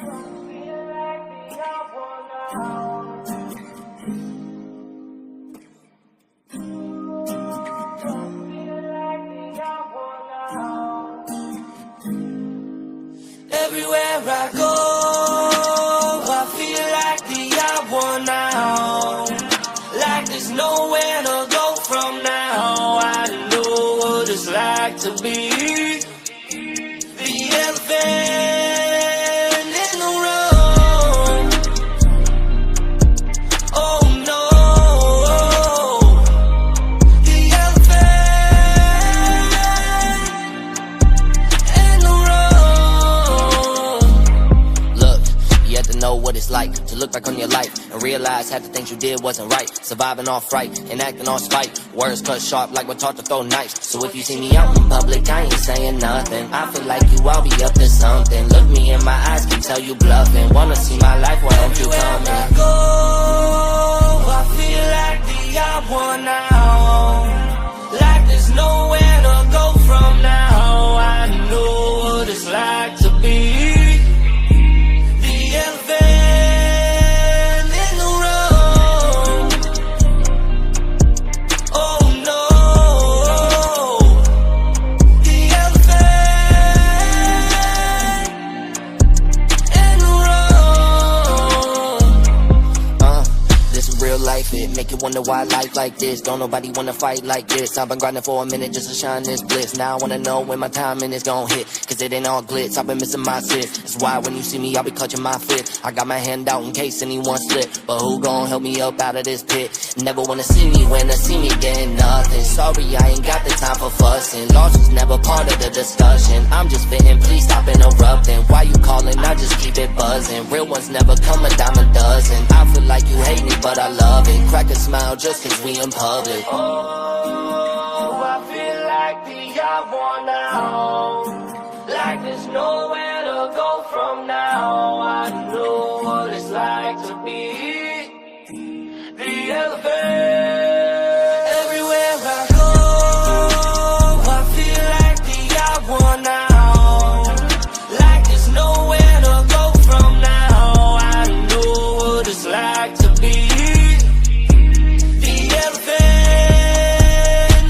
Everywhere I go, I feel like the odd one out. Like there's nowhere to go from now. I know what it's like to be the elephant in the room. Oh no, the elephant in the room. Look, you have to know what it's like to look back on your life and realize half the things you did wasn't right. Surviving off right and acting on spite. Words cut sharp like we're taught to throw knives. So if you see me out in public, I ain't saying nothing. I feel like you all be up to something. Look me in my eyes, can tell you bluffing. Wanna see my life, why don't you come in? I go, I feel like the odd one out. Like there's nowhere to go from now. I know what it's like to be the elephant in the room. Oh no, the elephant in the room. This is real life, it make you wonder why life like this. Don't nobody wanna fight like this. I've been grinding for a minute just to shine this bliss. Now I wanna know when my timing is gon' hit, cause it ain't all glitz, I've been missing my sit. That's why when you see me, I'll be clutching my fist. I got my hand out in case anyone slip, but who gon' help me up out of this pit? Never wanna see me when I see me getting nothing. Sorry, I ain't got the time for fussing. Loss was never part of the discussion. I'm just fitting, please stop interrupting. Why you calling? I just keep it buzzing. Real ones never come a dime a dozen. I feel like you hate me, but I love it. Crack a smile just cause we in public. Oh, I feel like the odd one out. Like there's nowhere to go from now. I know what it's like to be the elephant. Everywhere I go, I feel like the odd one out. Like there's nowhere to go from now. I know what it's like to be the elephant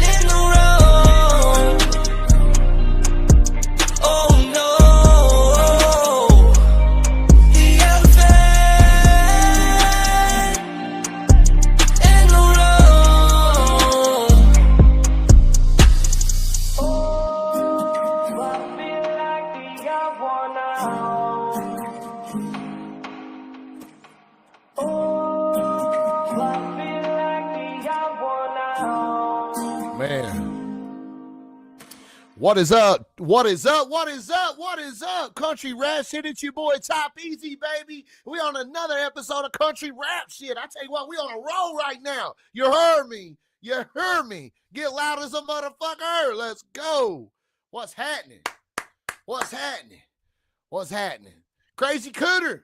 in the room. Oh no, the elephant in the room. Oh, I feel like the odd one out. Oh, I feel like the odd one out. Man. What is up? What is up? What is up? What is up? Country Rap Shit. It's your boy Top Easy, baby. We on another episode of Country Rap Shit. I tell you what, we on a roll right now. You heard me. You heard me. Get loud as a motherfucker. Let's go. What's happening? What's happening? What's happening? Crazy Cooter.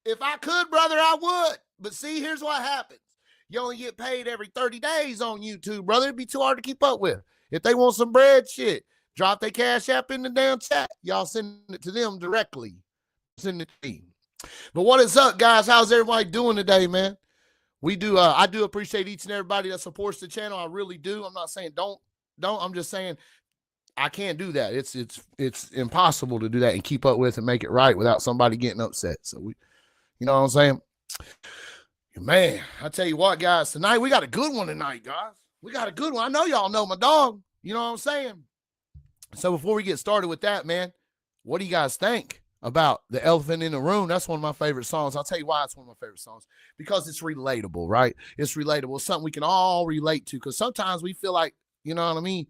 If I could, brother, I would. But see, here's what happens. You only get paid every 30 days on YouTube, brother. It'd be too hard to keep up with. If they want some bread, shit, drop their Cash App in the damn chat. Y'all send it to them directly. Send it to me. But what is up, guys? How's everybody doing today, man? We do. I do appreciate each and everybody that supports the channel. I really do. I'm not saying don't. I'm just saying I can't do that. It's impossible to do that and keep up with and make it right without somebody getting upset. So we, you know what I'm saying? Man, I tell you what, guys, tonight we got a good one tonight, guys. We got a good one. I know y'all know my dog. You know what I'm saying? So before we get started with that, man, what do you guys think about The Elephant in the Room? That's one of my favorite songs. I'll tell you why it's one of my favorite songs. Because it's relatable, right? It's relatable. It's something we can all relate to. Because sometimes we feel like, you know what I mean?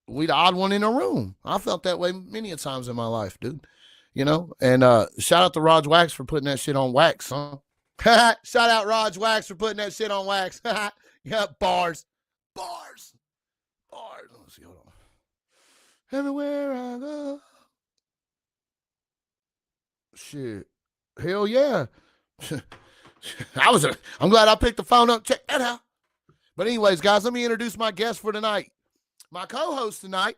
We the odd one in the room. I felt that way many a times in my life, dude. You know? And shout out to Rog Wax for putting that shit on wax, huh? Shout out Rog Wax for putting that shit on wax. Yeah, bars. Bars. Bars. Let's see, hold on. Everywhere I go. Shit. Hell yeah. I'm glad I picked the phone up. Check that out. But anyways, guys, let me introduce my guest for tonight. My co-host tonight.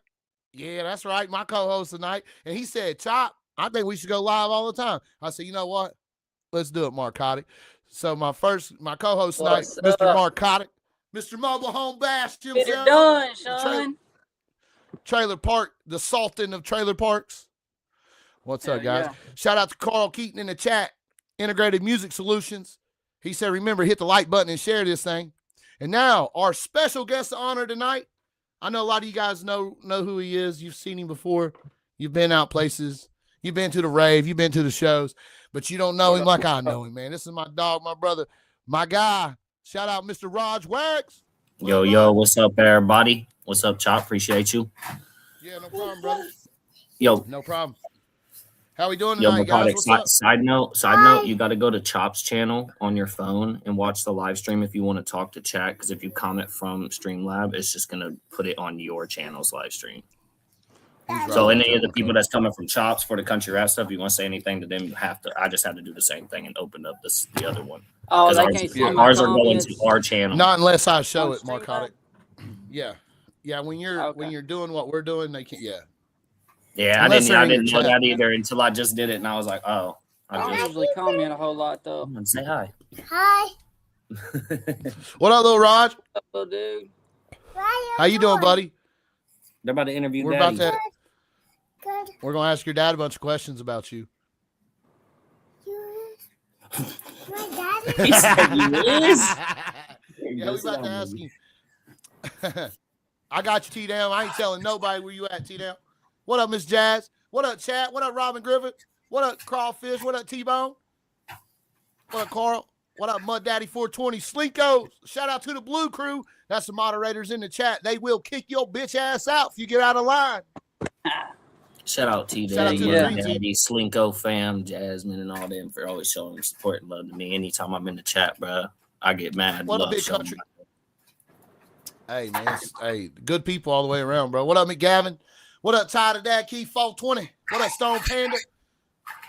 Yeah, that's right. My co-host tonight. And he said, Chop, I think we should go live all the time. I said, you know what? Let's do it, Marcotic. So my co-host tonight, Mr. Marcotic, Mr. Mobile Home Bash himself. Get it done, son. Trailer Park, the Sultan of Trailer Parks. What's up, guys? Yeah. Shout out to Carl Keaton in the chat, Integrated Music Solutions. He said, remember, hit the like button and share this thing. And now, our special guest of honor tonight. I know a lot of you guys know who he is. You've seen him before. You've been out places. You've been to the rave. You've been to the shows. But you don't know him like I know him, man. This is my dog, my brother, my guy. Shout out Mr. Rog Wax. Yo, what's up, everybody? What's up, Chop? Appreciate you. Yeah, no problem, brother. Yo. No problem. How we doing tonight, guys? What's up? Side note, you got to go to Chop's channel on your phone and watch the live stream if you want to talk to chat, because if you comment from Streamlab, it's just going to put it on your channel's live stream. So any of the people that's coming from Chops for the country rap stuff, you want to say anything to them, I just have to do the same thing and open up the other one. Oh, they ours, can't see ours are going to our channel. Not unless I show it, Marcotic. Yeah. When you're doing what we're doing, they can't. Yeah. Yeah, I didn't know that either until I just did it, and I was like, oh. I don't usually comment a whole lot, though. Say hi. Hi. What up, little Raj? What's up, dude? How you doing, buddy? They're about to interview We're Daddy. about to. Good. We're gonna ask your dad a bunch of questions about you. My daddy. He said he is. Yeah, we about to ask you. I got you, T-Down. I ain't telling nobody where you at, T-Down. What up, Miss Jazz? What up, Chat? What up, Robin Griffith? What up, Crawfish? What up, T-Bone? What up, Carl? What up, Mud Daddy 420? Slinko. Shout out to the Blue Crew. That's the moderators in the chat. They will kick your bitch ass out if you get out of line. Shout out T-Daddy, Daddy, Slinko fam, Jasmine, and all them for always showing support and love to me. Anytime I'm in the chat, bro, I get mad. What a big country. Hey, man. Hey, good people all the way around, bro. What up, McGavin? What up, Ty to Dad Key 420? What up, Stone Panda?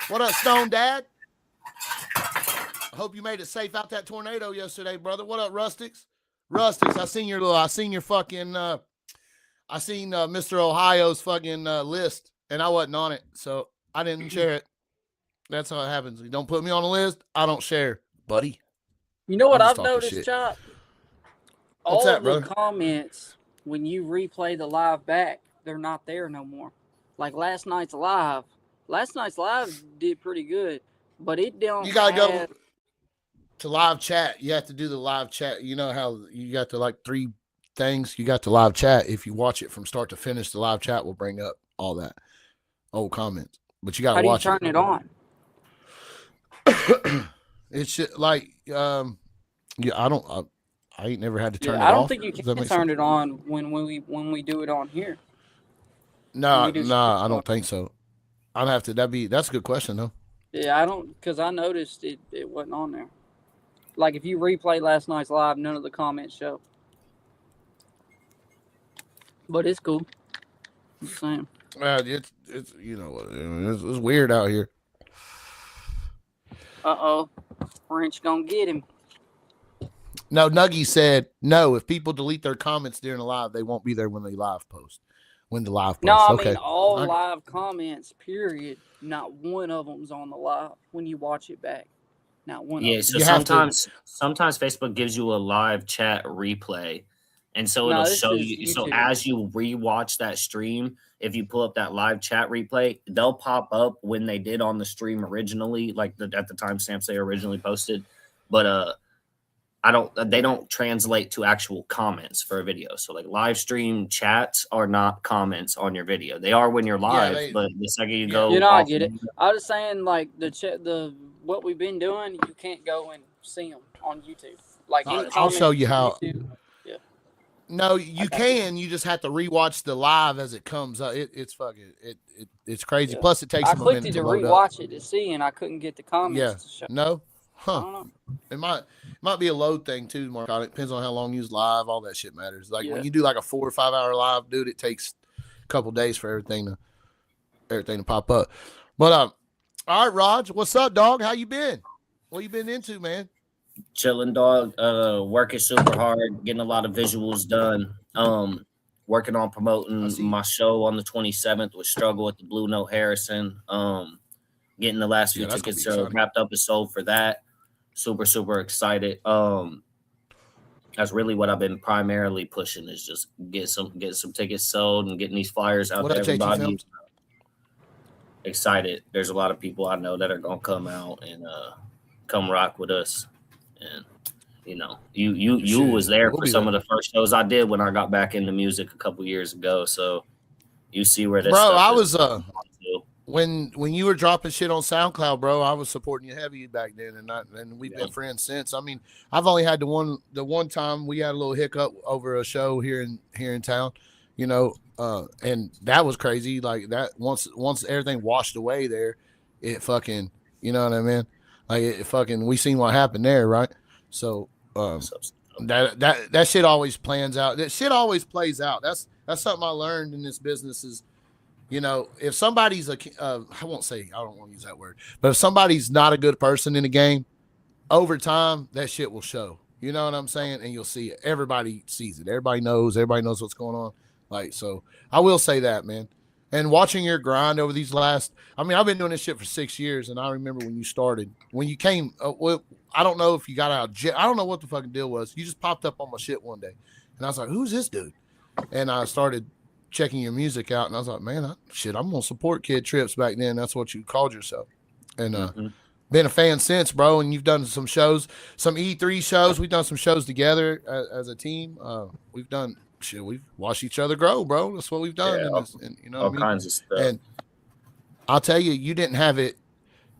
What up, Stone Dad? I hope you made it safe out that tornado yesterday, brother. What up, Rustics? Rustics, I seen your fucking I seen Mr. Ohio's fucking list, and I wasn't on it, so I didn't share it. That's how it happens. You don't put me on the list, I don't share, buddy. You know what I've noticed, Chop? What's that, the brother? Comments, when you replay the live back, they're not there no more. Like last night's live did pretty good, but it don't. You gotta go to live chat. You have to do the live chat. You know how you got to like 3 things. You got to live chat. If you watch it from start to finish, the live chat will bring up all that old comments. But you got to watch it. How do you turn it on? It's like yeah. I ain't never had to turn it off. I don't think you can turn it on when we do it on here. No, I don't think so. I'd have to. That's a good question though. Yeah, I don't, because I noticed it wasn't on there. Like if you replay last night's live, none of the comments show. But it's cool. It's the same. It's you know what, it's weird out here. French gonna get him. No, Nuggy said no. If people delete their comments during the live, they won't be there when they live post. When the live post. No, I mean all live comments. Period. Not one of them's on the live when you watch it back. Not one. Yeah, so sometimes Facebook gives you a live chat replay, and so it'll show you. So as you rewatch that stream, if you pull up that live chat replay, they'll pop up when they did on the stream originally, like at the timestamps they originally posted. But they don't translate to actual comments for a video. So like live stream chats are not comments on your video. They are when you're live, but the second you go, I get it. I was saying like the what we've been doing, you can't go and see them on YouTube. Like I'll show you how. YouTube. Yeah. No, you can. You just have to rewatch the live as it comes up. It's fucking it's crazy. Yeah. Plus, it takes. I clicked it to rewatch it to see, and I couldn't get the comments. To show. No. Huh. I don't know. It might be a load thing too, Mark. It depends on how long you use live. All that shit matters. Like when you do like a 4 or 5 hour live, dude, it takes a couple days for everything to pop up. But all right, Raj, what's up, dog? How you been? What you been into, man? Chilling, dog. Working super hard, getting a lot of visuals done. Working on promoting my show on the 27th with Struggle with the Blue Note Harrison. Getting the last few tickets wrapped up and sold for that. Super, super excited. That's really what I've been primarily pushing is just get some tickets sold and getting these flyers out to everybody. Excited. There's a lot of people I know that are gonna come out and come rock with us. And you know, you was there for some of the first shows I did when I got back into music a couple years ago. So you see where this I was when you were dropping shit on SoundCloud, bro, I was supporting you heavy back then, and we've been friends since. I mean, I've only had the one time we had a little hiccup over a show here in town, you know, and that was crazy. Like that once everything washed away there, it fucking, you know what I mean? Like it fucking, we seen what happened there, right? So that shit always plans out. That shit always plays out. That's something I learned in this business is, you know, if somebody's I don't want to use that word, but if somebody's not a good person in the game, over time, that shit will show. You know what I'm saying? And you'll see it. Everybody sees it. Everybody knows what's going on. Like, so I will say that, man. And watching your grind over these I've been doing this shit for 6 years, and I remember when you started, when you came, I don't know if you got out of jail. I don't know what the fucking deal was. You just popped up on my shit one day, and I was like, who's this dude? And I started checking your music out, and I was like, man, I'm gonna support Kid Trips back then. That's what you called yourself. And been a fan since, bro. And you've done some shows, some E3 shows. We've done some shows together as a team. We've done shit. We've watched each other grow, bro. That's what we've done. And you know all kinds of stuff. And I'll tell you, you didn't have it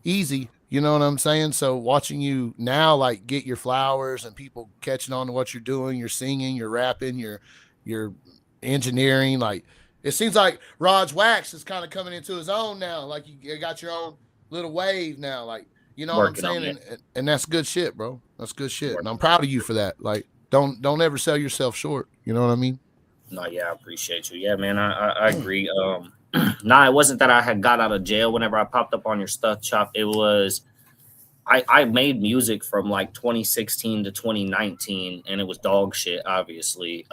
easy. You know what I'm saying? So watching you now, like, get your flowers and people catching on to what you're doing, you're singing, you're rapping, you're engineering, like, it seems like Rog Wax is kind of coming into his own now. Like, you got your own little wave now, like, you know what I'm saying? And that's good shit, bro. That's good shit. And I'm proud of you for that. Like, don't ever sell yourself short. You know what I mean? No, yeah, I appreciate you. Yeah, man, I agree. Nah, it wasn't that I had got out of jail whenever I popped up on your stuff shop. It was I made music from like 2016 to 2019, and it was dog shit, obviously.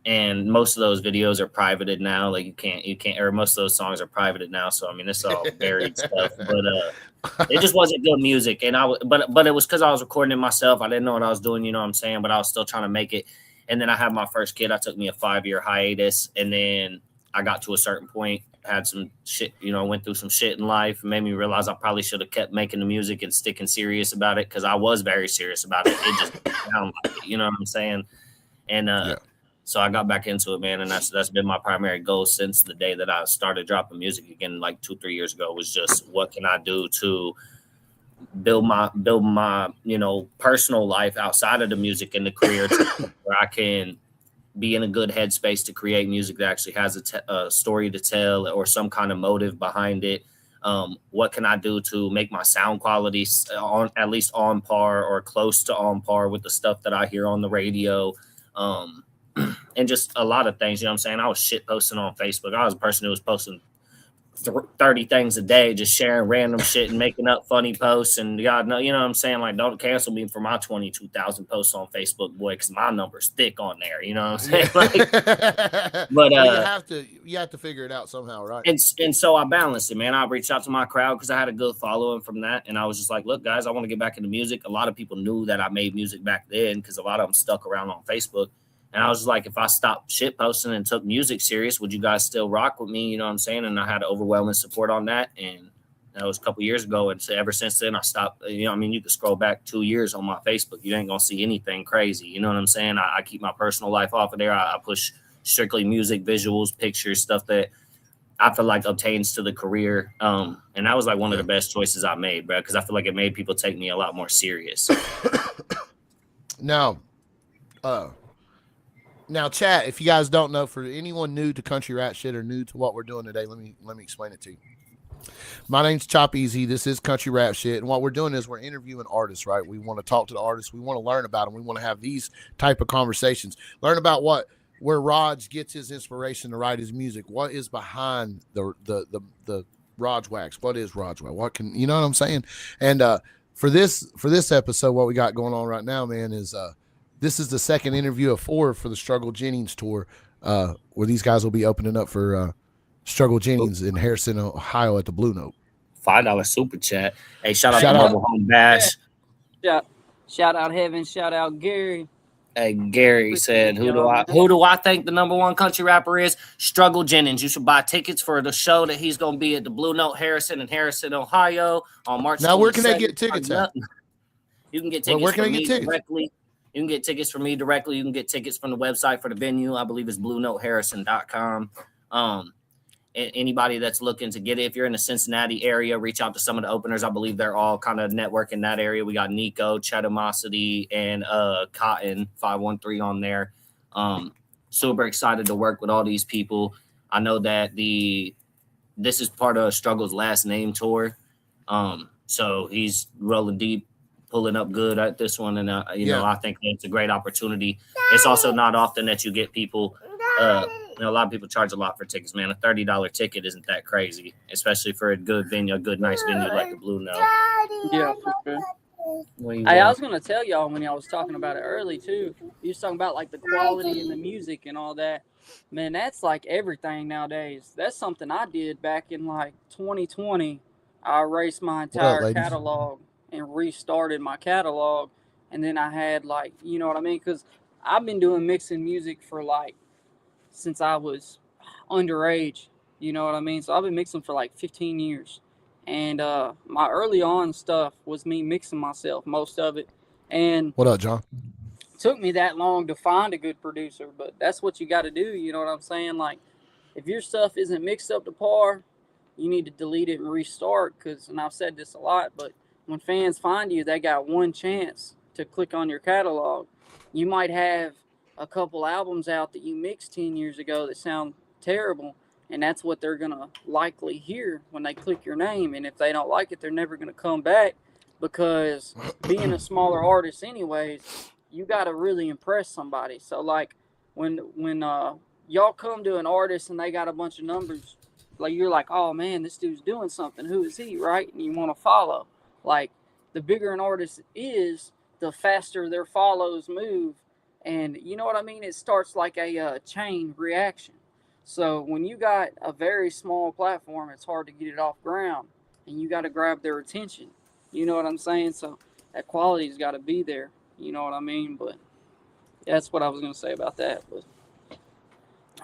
And most of those videos are privated now. Like you can't, or most of those songs are privated now. So I mean, it's all buried stuff. But it just wasn't good music. And but it was because I was recording it myself. I didn't know what I was doing. You know what I'm saying? But I was still trying to make it. And then I had my first kid. I took me a 5-year hiatus, and then I got to a certain point, had some shit, you know, went through some shit in life, and made me realize I probably should have kept making the music and sticking serious about it, because I was very serious about it. It just didn't sound like it, you know what I'm saying? And so I got back into it, man, and that's been my primary goal since the day that I started dropping music again, like 2-3 years ago, was just what can I do to build my you know, personal life outside of the music and the career where I can be in a good headspace to create music that actually has a story to tell or some kind of motive behind it. What can I do to make my sound quality at least on par or close to on par with the stuff that I hear on the radio? And just a lot of things, you know what I'm saying? I was shit posting on Facebook. I was a person who was posting 30 things a day, just sharing random shit and making up funny posts. And God, no, you know what I'm saying? Like, don't cancel me for my 22,000 posts on Facebook, boy, because my number's thick on there. You know what I'm saying? Like, but you have to figure it out somehow, right? And so I balanced it, man. I reached out to my crowd because I had a good following from that, and I was just like, look, guys, I want to get back into music. A lot of people knew that I made music back then because a lot of them stuck around on Facebook. And I was just like, if I stopped shit posting and took music serious, would you guys still rock with me? You know what I'm saying? And I had overwhelming support on that. And that was a couple years ago. And so ever since then, I stopped. You know what I mean? You can scroll back 2 years on my Facebook. You ain't going to see anything crazy. You know what I'm saying? I keep my personal life off of there. I push strictly music, visuals, pictures, stuff that I feel like obtains to the career. And that was like one of the best choices I made, bro, because I feel like it made people take me a lot more serious. Now, chat, if you guys don't know, for anyone new to country rap shit or new to what we're doing today, let me explain it to you. My name's Chop Easy. This is country rap shit. And what we're doing is we're interviewing artists, right? We want to talk to the artists. We want to learn about them. We want to have these type of conversations. Learn about where Rog gets his inspiration to write his music. What is behind the Rog Wax? What is Rog Wax? What can, you know what I'm saying? And for this episode, what we got going on right now, man, is this is the second interview of 4 for the Struggle Jennings tour, where these guys will be opening up for Struggle Jennings in Harrison, Ohio at the Blue Note. $5 super chat. Hey, shout out Shout to out. Mobile Home Bash. Shout out Heaven. Shout out Gary. Hey, Gary said, who do I think the number one country rapper is? Struggle Jennings. You should buy tickets for the show that he's going to be at the Blue Note Harrison in Harrison, Ohio on March 22nd. Now, where can they get tickets at? You can get tickets from me directly. You can get tickets from me directly. You can get tickets from the website for the venue. I believe it's BlueNoteHarrison.com. Anybody that's looking to get it, if you're in the Cincinnati area, reach out to some of the openers. I believe they're all kind of network in that area. We got Nico, Chetamosity, and Cotton 513 on there. Super excited to work with all these people. I know that this is part of Struggle's last name tour. So he's rolling deep, pulling up good at this one. And, know, I think it's a great opportunity. It's also not often that you get people a lot of people charge a lot for tickets, man. A $30 ticket isn't that crazy, especially for a good venue, a good, nice venue like the Blue Note. Yeah, for sure. Hey, I was going to tell y'all when y'all was talking about it early, too. You was talking about, like, the quality in the music and all that. Man, that's, like, everything nowadays. That's something I did back in, like, 2020. I erased my entire catalog and restarted my catalog. And then I had, like, you know what I mean? Because I've been doing mixing music for, like, since I was underage, you know what I mean? So I've been mixing for like 15 years. And my early on stuff was me mixing myself, most of it. And what up, John? It took me that long to find a good producer, but that's what you got to do, you know what I'm saying? Like, if your stuff isn't mixed up to par, you need to delete it and restart. And I've said this a lot, but when fans find you, they got one chance to click on your catalog. You might have a couple albums out that you mixed 10 years ago that sound terrible, and that's what they're gonna likely hear when they click your name. And if they don't like it, they're never gonna come back, because being a smaller artist anyways, you gotta really impress somebody. So like when y'all come to an artist and they got a bunch of numbers, like you're like, oh man, this dude's doing something, who is he, right? And you want to follow. Like, the bigger an artist is, the faster their follows move. And you know what I mean? It starts like a chain reaction. So when you got a very small platform, it's hard to get it off ground, and you got to grab their attention. You know what I'm saying? So that quality's got to be there. You know what I mean? But that's what I was going to say about that. But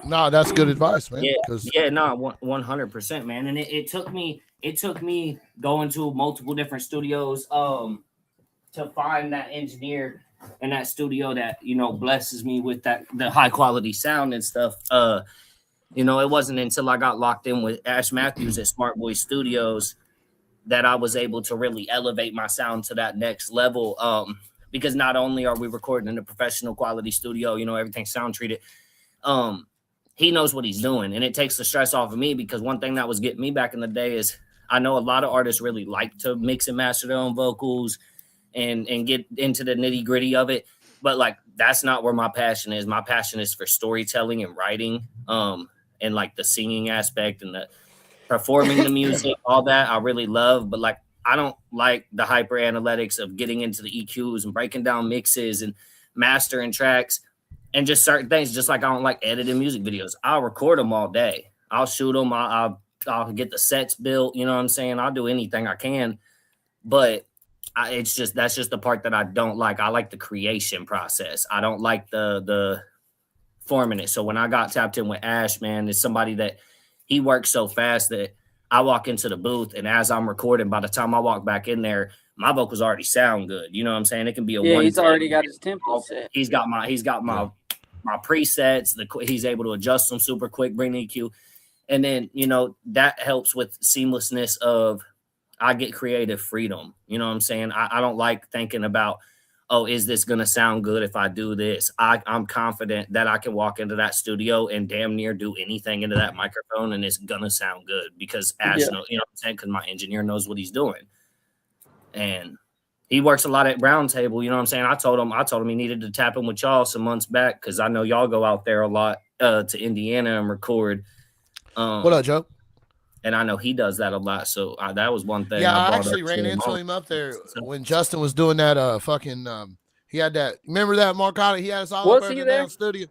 no, that's good advice, man. Yeah, no, 100%, man. And it took me going to multiple different studios to find that engineer in that studio that, you know, blesses me with the high quality sound and stuff. You know, it wasn't until I got locked in with Ash Matthews at Smart Boy Studios that I was able to really elevate my sound to that next level. Because not only are we recording in a professional quality studio, you know, everything's sound treated. He knows what he's doing, and it takes the stress off of me, because one thing that was getting me back in the day is I know a lot of artists really like to mix and master their own vocals and get into the nitty gritty of it. But like, that's not where my passion is. My passion is for storytelling and writing, and like the singing aspect and the performing the music, all that I really love. But like, I don't like the hyper analytics of getting into the EQs and breaking down mixes and mastering tracks and just certain things. Just like I don't like editing music videos. I'll record them all day. I'll shoot them. I'll get the sets built. You know what I'm saying? I'll do anything I can. But that's just the part that I don't like. I like the creation process. I don't like the forming it. So when I got tapped in with Ash, man, it's somebody that he works so fast that I walk into the booth, and as I'm recording, by the time I walk back in there, my vocals already sound good. You know what I'm saying? It can be a one. He's already got his template set. He's got my presets. He's able to adjust them super quick, bring the EQ, and then, you know, that helps with seamlessness of I get creative freedom. You know what I'm saying? I don't like thinking about, oh, is this going to sound good if I do this? I'm confident that I can walk into that studio and damn near do anything into that microphone, and it's going to sound good because Ash, you know what I'm saying? Because my engineer knows what he's doing. And he works a lot at Round Table. You know what I'm saying? I told him he needed to tap in with y'all some months back, because I know y'all go out there a lot to Indiana and record. What up, Joe? And I know he does that a lot. So that was one thing. Yeah, I actually ran into him up there when Justin was doing that. He had that. Remember that Marcotti? He had us all up there in the studio.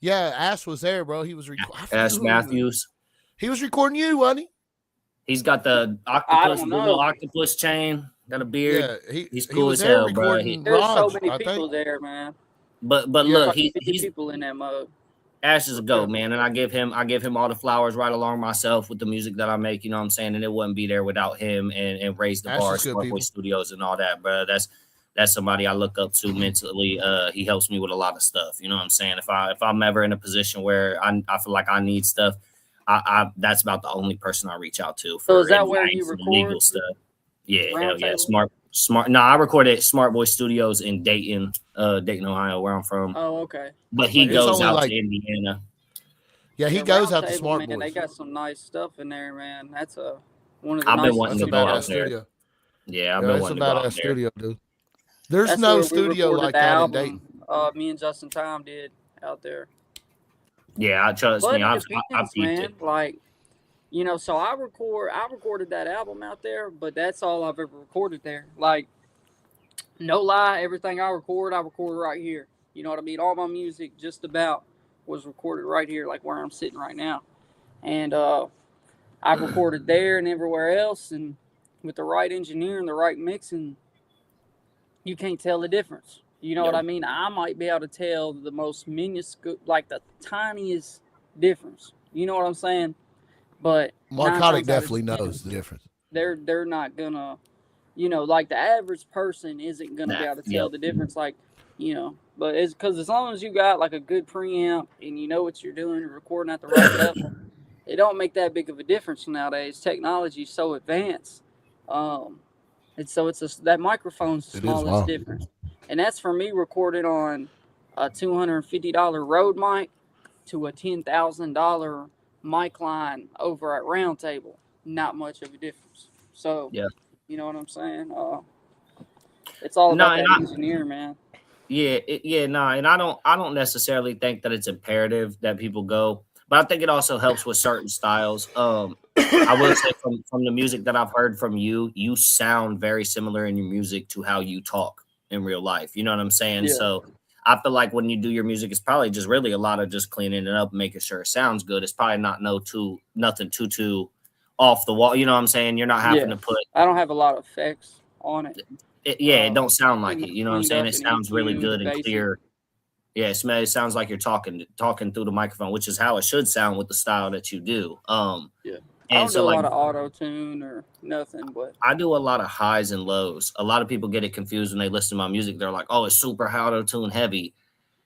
Yeah, Ash was there, bro. He was recording. Ash Matthews. He was recording you, wasn't he? He's got the octopus, little octopus chain. Got a beard. Yeah, he's cool as hell, bro. There's so many people there, man. But look, he's people in that mode. Ash is a goat, man, and I give him all the flowers right along myself with the music that I make. You know what I'm saying? And it wouldn't be there without him and Raise the Bar, Smart Boy Studios, and all that, bro. That's somebody I look up to mentally. He helps me with a lot of stuff. You know what I'm saying? If I'm ever in a position where I feel like I need stuff, I that's about the only person I reach out to for so is that where you record legal stuff. Yeah, hell yeah, smart. No, I recorded at Smart Boy Studios in Dayton, Ohio, where I'm from. Oh, okay. But he goes out to Indiana. Yeah, he goes out to Smart Boys. They got some nice stuff in there, man. That's one of the I've been wanting to go out there. Yeah, I've been wanting to go out there. Studio, dude. There's no studio like that in Dayton. Me and Justin Time did out there. Yeah, trust me. I've peeped it. Like, you know, so I recorded that album out there, but that's all I've ever recorded there. Like, no lie, everything I record right here. You know what I mean? All my music just about was recorded right here, like where I'm sitting right now. And I've recorded there and everywhere else, and with the right engineer and the right mixing, you can't tell the difference. You know what I mean? I might be able to tell the most minuscule, like the tiniest difference. You know what I'm saying? But Narcotic definitely knows the difference. They're not gonna, you know, like the average person isn't gonna be able to tell the difference. Like, you know, but it's because as long as you got like a good preamp and you know what you're doing and recording at the right level, it don't make that big of a difference nowadays. Technology's so advanced. That microphone's the smallest difference. And that's for me recorded on a $250 Rode mic to a $10,000 mic line over at Round Table. Not much of a difference. So, you know what I'm saying? It's all about that engineer, man. And I don't necessarily think that it's imperative that people go, but I think it also helps with certain styles. I will say from the music that I've heard from you, you sound very similar in your music to how you talk in real life. You know what I'm saying? Yeah. So I feel like when you do your music, it's probably just really a lot of just cleaning it up, making sure it sounds good. It's probably not nothing too off the wall. You know what I'm saying? You're not having to put. I don't have a lot of effects on it. It don't sound like it. You know what I'm saying? It sounds really good and clear. Yeah, it sounds like you're talking through the microphone, which is how it should sound with the style that you do. I don't do a lot of auto-tune or nothing, but I do a lot of highs and lows. A lot of people get it confused when they listen to my music. They're like, "Oh, it's super auto-tune heavy,"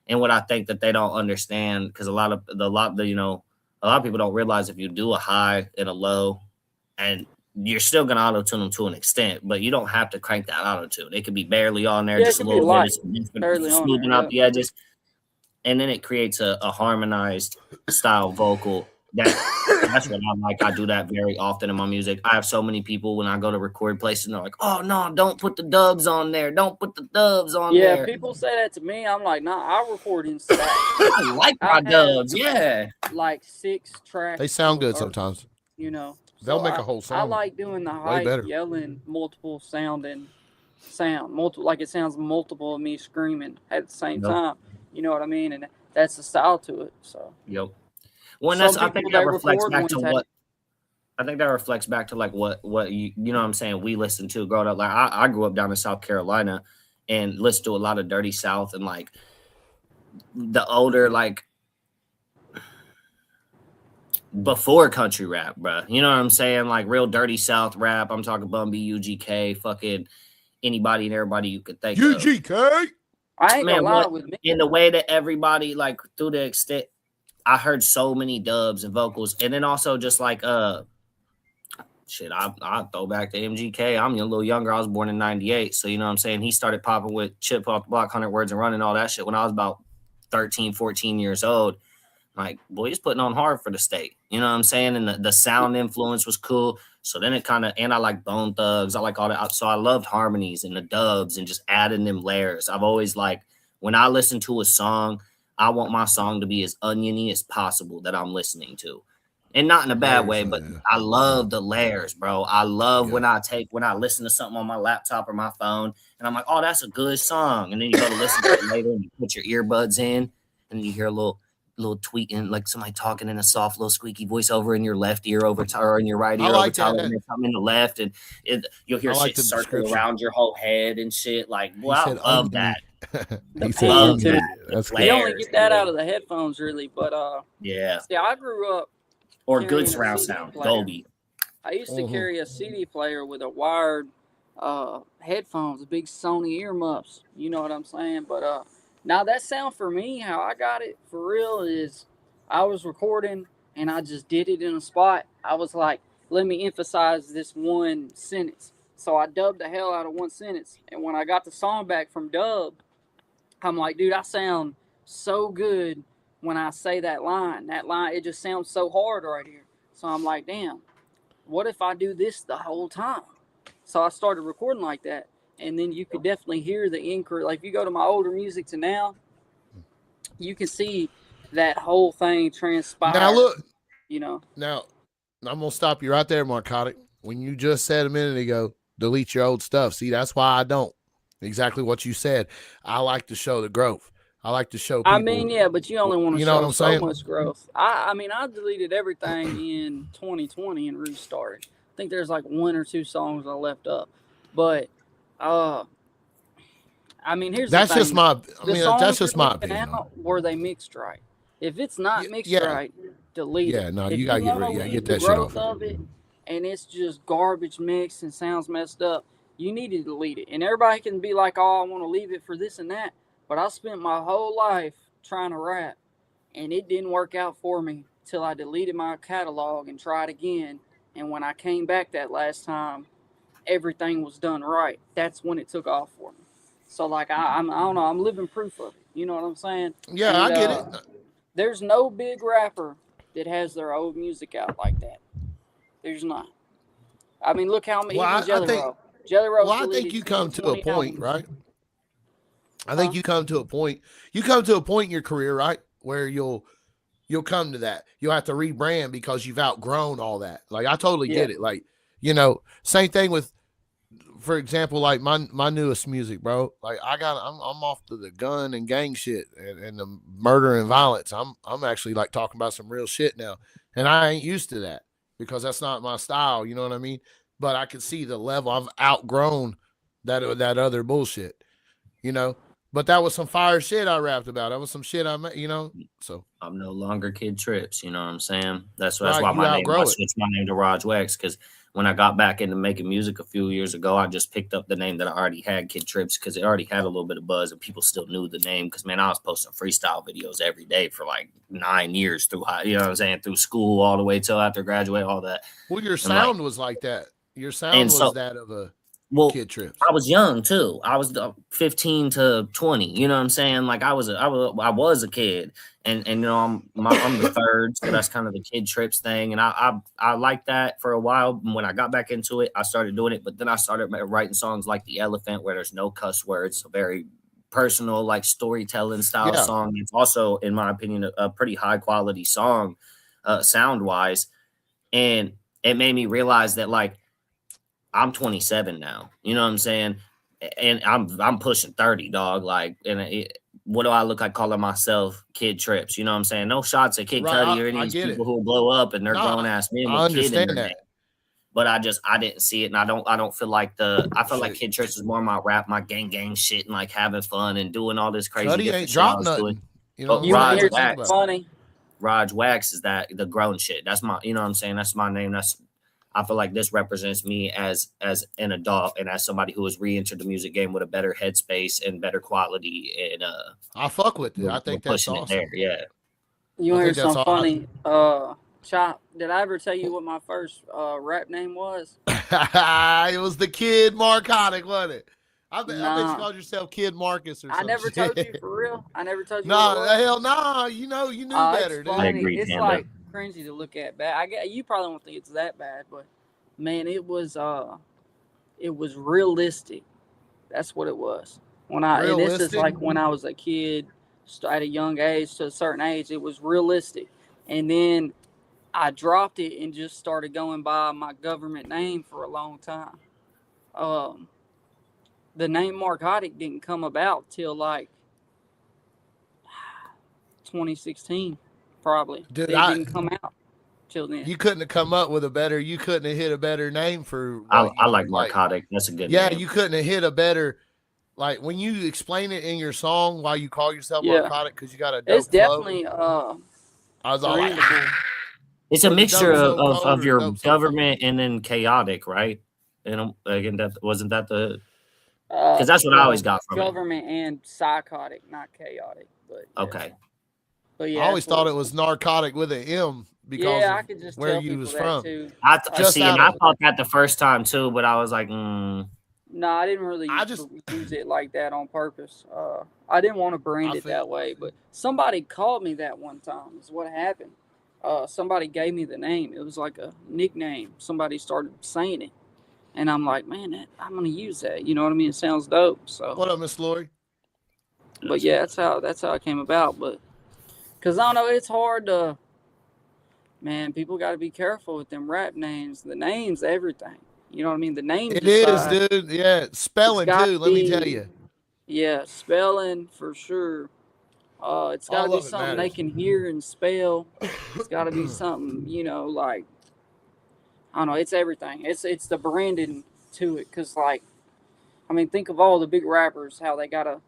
and what I think that they don't understand, because a lot of people don't realize if you do a high and a low, and you're still gonna auto-tune them to an extent, but you don't have to crank that auto-tune. It could be barely on there, just a little bit, smoothing out the edges, and then it creates a harmonized style vocal. That's what I like. I do that very often in my music. I have so many people when I go to record places, and they're like, "Oh no, don't put the dubs on there. Don't put the dubs on there." Yeah, people say that to me. I'm like, nah, I record in stack. I like my dubs. Yeah, like 6 tracks. They sound good sometimes. You know, they'll make a whole song. I like doing the high yelling, multiple sound, like it sounds multiple of me screaming at the same time. You know what I mean? And that's the style to it. So. Yep. Well, I think that reflects back to what. I think that reflects back to like what you know what I'm saying, we listened to growing up. Like I grew up down in South Carolina and listened to a lot of Dirty South and like the older like before country rap, bro. You know what I'm saying? Like real Dirty South rap. I'm talking Bumby, UGK, fucking anybody and everybody you could think of. UGK. I ain't gonna lie with me. In the way that everybody like through the extent. I heard so many dubs and vocals, and then also just like I throw back to MGK. I'm a little younger. I was born in '98, so you know what I'm saying. He started popping with Chip Off the Block, 100 Words and Running, all that shit when I was about 13, 14 years old. Like, boy, he's putting on hard for the state. You know what I'm saying? And the sound influence was cool. So then it kind of, and I like Bone Thugs. I like all that. So I loved harmonies and the dubs and just adding them layers. I've always like when I listen to a song, I want my song to be as oniony as possible that I'm listening to. And not in a bad way, but I love the layers, bro. I love when I listen to something on my laptop or my phone and I'm like, oh, that's a good song. And then you go to listen to it later and you put your earbuds in and then you hear a little little tweeting, like somebody talking in a soft little squeaky voice over in your left ear or in your right ear over top, and something in the left, and you'll hear shit circle around your whole head and shit. Like, boy, I love that. He said love that. That's you only get that out of the headphones, really. But yeah. See, I grew up or good surround sound, Dolby. I used to carry a CD player with a wired headphones, big Sony earmuffs. You know what I'm saying? But now that sound for me, how I got it for real is I was recording and I just did it in a spot. I was like, let me emphasize this one sentence. So I dubbed the hell out of one sentence. And when I got the song back from dub, I'm like, dude, I sound so good when I say that line. That line, it just sounds so hard right here. So I'm like, damn, what if I do this the whole time? So I started recording like that. And then you could definitely hear the increase. Like if you go to my older music to now, you can see that whole thing transpire. Now look, you know. Now I'm gonna stop you right there, Marcotic. When you just said a minute ago, delete your old stuff. See, that's why I don't. Exactly what you said. I like to show the growth. I like to show people. I mean, yeah, but you only want to show so saying? Much growth. I mean, I deleted everything in 2020 and restarted. I think there's like 1 or 2 songs I left up. But I mean, here's that's the thing. Just my I mean, that's just my opinion. Were they mixed right? If it's not mixed right, delete it. Yeah, no, you gotta get rid. Yeah, get that shit off. Of it, and it's just garbage mix and sounds messed up. You need to delete it. And everybody can be like, oh, I want to leave it for this and that. But I spent my whole life trying to rap, and it didn't work out for me till I deleted my catalog and tried again. And when I came back that last time, everything was done right. That's when it took off for me. So, like, I don't know. I'm living proof of it. You know what I'm saying? Yeah, and, I get it. There's no big rapper that has their old music out like that. There's not. I mean, look how many Jelly Roll. Jelly Roll. Well, I think you come to a point, right? I think you come to a point. You come to a point in your career, right, where you'll come to that. You'll have to rebrand because you've outgrown all that. Like I totally get it. Like same thing with, for example, like my newest music, bro. Like I'm off to the gun and gang shit and the murder and violence. I'm actually like talking about some real shit now, and I ain't used to that because that's not my style. You know what I mean? But I could see the level. I've outgrown that other bullshit, But that was some fire shit I rapped about. That was some shit I made, So I'm no longer Kid Trips. You know what I'm saying? That's why I switched my name to Rog Wax, because when I got back into making music a few years ago, I just picked up the name that I already had, Kid Trips, because it already had a little bit of buzz and people still knew the name. Because man, I was posting freestyle videos every day for like 9 years through through school all the way till after graduate, all that. Well, your sound was like that. Your sound was that of a Kid Trips. I was young too. I was 15 to 20. You know what I'm saying? Like I was a kid, and I'm the third, so that's kind of the Kid Trips thing. And I liked that for a while. When I got back into it, I started doing it. But then I started writing songs like The Elephant, where there's no cuss words, a very personal, like storytelling style song. It's also, in my opinion, a pretty high quality song, sound wise, and it made me realize that like, I'm 27 now, you know what I'm saying? And I'm pushing 30, dog. Like, what do I look like calling myself Kid Trips? You know what I'm saying? No shots at Kid Cudi or any of these people who blow up and they're grown ass men. I understand that. Name. But I didn't see it, and I don't feel like I feel like Kid Trips is more my rap, my gang shit, and like having fun and doing all this crazy. Cudi ain't dropped nothing. Rog Wax. Funny. Rog Wax is the grown shit. That's my, you know what I'm saying? That's my name. I feel like this represents me as an adult and as somebody who has re-entered the music game with a better headspace and better quality. And I fuck with it. I think that's awesome. There, yeah. You hear something funny? Chop, did I ever tell you what my first rap name was? It was the Kid Marcotic, wasn't it? I bet you called yourself Kid Marcus or something. I never told you for real. I never told you. No, hell no. You knew better. It's like cringy to look at back. You probably won't think it's that bad, but man, it was realistic. That's what it was. And this is like when I was a kid, at a young age to a certain age, it was realistic. And then I dropped it and just started going by my government name for a long time. The name Marcotic didn't come about till like 2016, probably. Dude, It didn't come out till then. You couldn't have come up with a better. You couldn't have hit a better name for. I like Narcotic. That's a good name. You couldn't have hit a better. Like when you explain it in your song, why you call yourself Narcotic, because you got a dope It's definitely flow. I was all like, it's a mixture of your government and then chaotic, right? And again, that wasn't that the because that's what I always got from government and psychotic, not chaotic. But okay. But yeah, I always thought it was narcotic with an M because I could just where tell you was that from. too. I thought that the first time too, but I was like, No, I didn't really use it like that on purpose. I didn't want to brand it that way, but somebody called me that one time. Is what happened. Somebody gave me the name. It was like a nickname. Somebody started saying it, and I'm like, man, I'm gonna use that. You know what I mean? It sounds dope. So what up, Miss Lori? But yeah, that's how it came about. But because I don't know, it's hard to. Man, people got to be careful with them rap names. The names, everything. You know what I mean? The names. It is, dude. Yeah, spelling too. Let me tell you. Yeah, spelling for sure. It's got to be something they can hear and spell. It's got to be something, like I don't know. It's everything. It's the branding to it, because think of all the big rappers, how they got a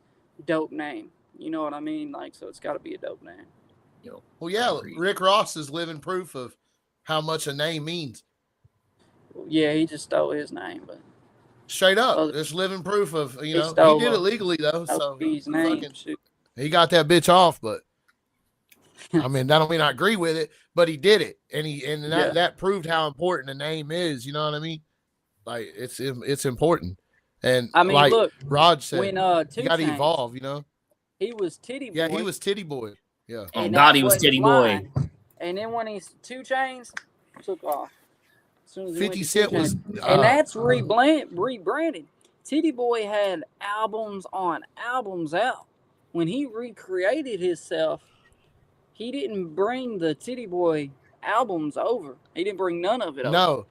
dope name. You know what I mean? So it's got to be a dope name. Well, yeah, Rick Ross is living proof of how much a name means. Yeah, he just stole his name, but straight up, it's living proof of he did it legally though, so he got that bitch off. But I mean, that don't mean I agree with it, but he did it, and that proved how important a name is. You know what I mean? Like it's important, and I mean, look, Rog said, when you got to evolve. He was Titty Boy. Yeah, he was Titty Boy. Yeah. Oh God, he was Titty Boy. And then when 2 Chainz took off, 50 Cent was, and that's rebranded. Titty Boy had albums on albums out. When he recreated himself, he didn't bring the Titty Boy albums over. He didn't bring none of it over.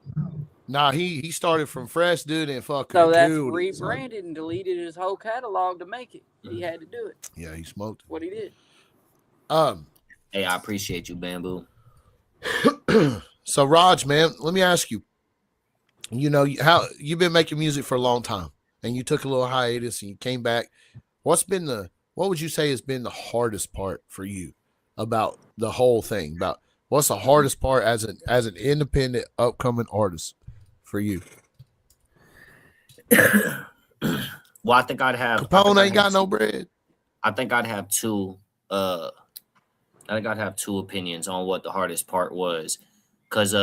No, he started from fresh, dude, and fucking. So that's rebranded and deleted his whole catalog to make it. He had to do it. Yeah, he smoked. What he did. Hey, I appreciate you, Bamboo. So, Raj, man, let me ask you. How you've been making music for a long time, and you took a little hiatus, and you came back. What would you say has been the hardest part for you about the whole thing? About what's the hardest part as an independent upcoming artist for you? Well, I think I'd have. Capone ain't got no bread. I think I'd have two. I think I'd have two opinions on what the hardest part was, because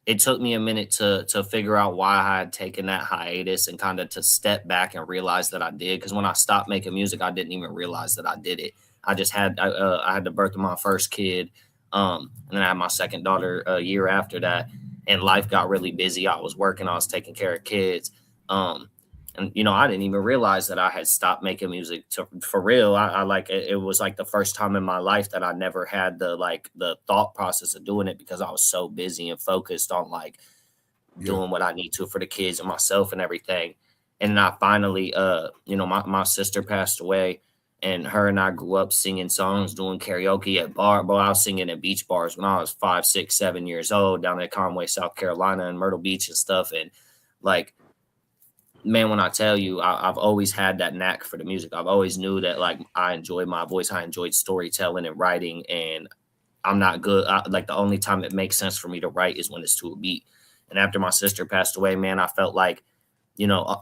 it took me a minute to figure out why I had taken that hiatus and kind of to step back and realize that I did. Because when I stopped making music, I didn't even realize that I did it. I just had I had the birth of my first kid, and then I had my second daughter a year after that, and life got really busy. I was working, I was taking care of kids, and I didn't even realize that I had stopped making music for real. I like it. It was like the first time in my life that I never had the thought process of doing it, because I was so busy and focused on doing what I need to for the kids and myself and everything. And then I finally, my sister passed away, and her and I grew up singing songs, doing karaoke at bar. But I was singing at beach bars when I was 5, 6, 7 years old down at Conway, South Carolina, and Myrtle Beach and stuff. And man, when I tell you, I've always had that knack for the music. I've always knew that I enjoyed my voice. I enjoyed storytelling and writing, and I'm not good. The only time it makes sense for me to write is when it's to a beat. And after my sister passed away, man, I felt like,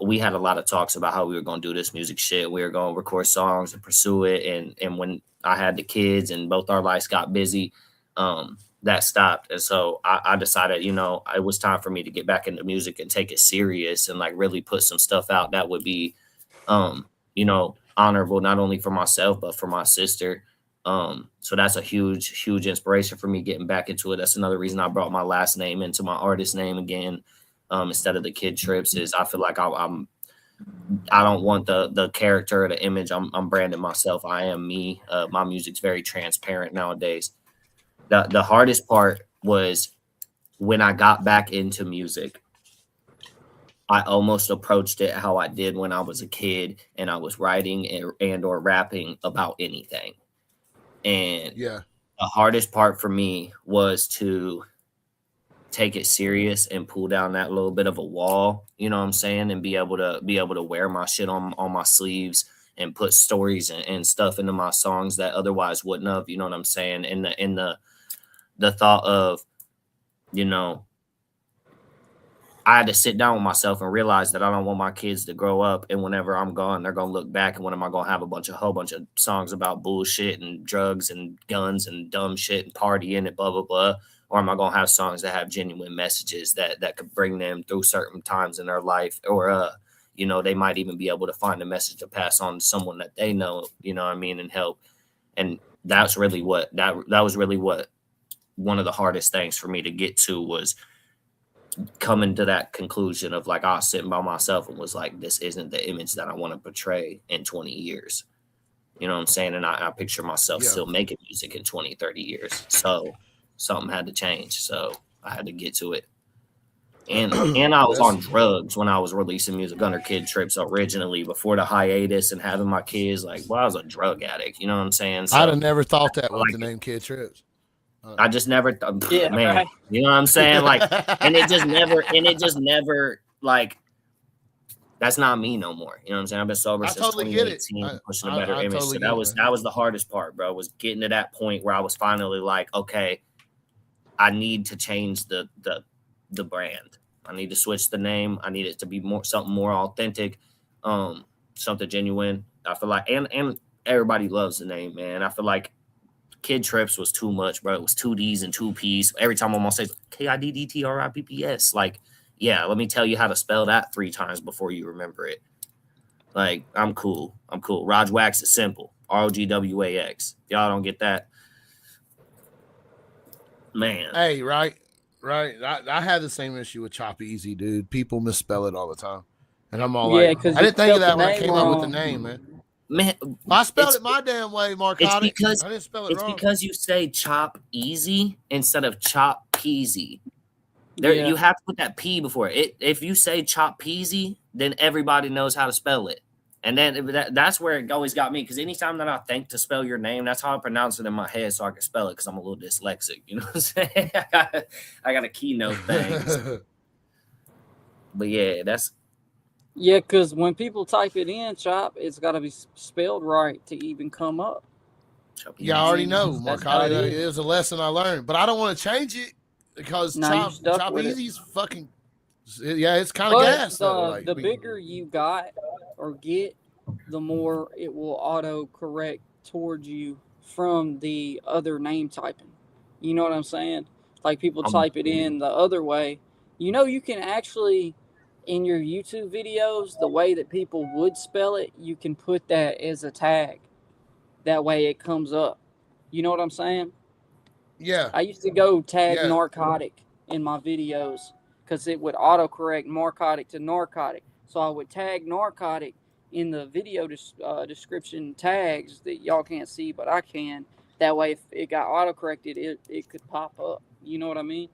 we had a lot of talks about how we were going to do this music shit. We were going to record songs and pursue it. And when I had the kids and both our lives got busy, that stopped. And so I decided, it was time for me to get back into music and take it serious and really put some stuff out that would be, honorable, not only for myself, but for my sister. So that's a huge, huge inspiration for me getting back into it. That's another reason I brought my last name into my artist name again, instead of the Kid Trips, is I feel like I don't want the character or the image. I'm branding myself. I am me. My music's very transparent nowadays. The hardest part was when I got back into music. I almost approached it how I did when I was a kid and I was writing and or rapping about anything. And yeah, the hardest part for me was to take it serious and pull down that little bit of a wall, you know what I'm saying, and be able to wear my shit on my sleeves and put stories and stuff into my songs that otherwise wouldn't have, you know what I'm saying? And the thought of, you know, I had to sit down with myself and realize that I don't want my kids to grow up and whenever I'm gone, they're gonna look back and when am I gonna have a whole bunch of songs about bullshit and drugs and guns and dumb shit and partying and blah blah blah. Or am I gonna have songs that have genuine messages that could bring them through certain times in their life, or you know, they might even be able to find a message to pass on to someone that they know, you know what I mean, and help. And that's really what that was really what one of the hardest things for me to get to was coming to that conclusion of like I was sitting by myself and was like, this isn't the image that I want to portray in 20 years. You know what I'm saying? And I picture myself still making music in 20, 30 years. So something had to change. So I had to get to it. And I was on drugs when I was releasing music under Kid Trips originally before the hiatus and having my kids. Like, well, I was a drug addict. You know what I'm saying? So, I'd have never thought that with the name Kid Trips. I just never, Yeah, man, right. you know what I'm saying? Like, and it just never, like, that's not me no more. You know what I'm saying? I've been sober since 2018, pushing a better image. Totally so that was the hardest part, bro, was getting to that point where I was finally like, okay, I need to change the brand. I need to switch the name. I need it to be something more authentic, something genuine. I feel like, and everybody loves the name, man. I feel like Kid Trips was too much, bro. It was 2 D's and 2 P's. Every time I'm gonna say KIDDTRIPPS, like, yeah, let me tell you how to spell that 3 times before you remember it. Like, I'm cool. Rog Wax is simple. ROGWAX. Y'all don't get that, man. Hey, right. I had the same issue with Chop Easy, dude. People misspell it all the time, and I'm all like, I didn't think of that when I came up with the name, man. Man, I spelled it my damn way, Mark. I didn't spell it wrong. It's because you say chop easy instead of chop peasy. You have to put that P before it. If you say chop peasy, then everybody knows how to spell it. And then that's where it always got me. Because anytime that I think to spell your name, that's how I pronounce it in my head so I can spell it because I'm a little dyslexic. You know what I'm saying? I got a keynote thing. But yeah, that's... Yeah, because when people type it in, Chop, it's got to be spelled right to even come up. Yeah, I already know, Mark. It was a lesson I learned. But I don't want to change it because Chop Easy's fucking... Yeah, it's kind of gas. The bigger you got or get, the more it will auto-correct towards you from the other name typing. You know what I'm saying? Like people type it in the other way. You know, you can actually... in your YouTube videos, the way that people would spell it, you can put that as a tag. That way it comes up. You know what I'm saying? Yeah. I used to go tag narcotic in my videos because it would autocorrect narcotic to narcotic. So I would tag narcotic in the video description tags that y'all can't see, but I can. That way if it got autocorrected, it could pop up. You know what I mean?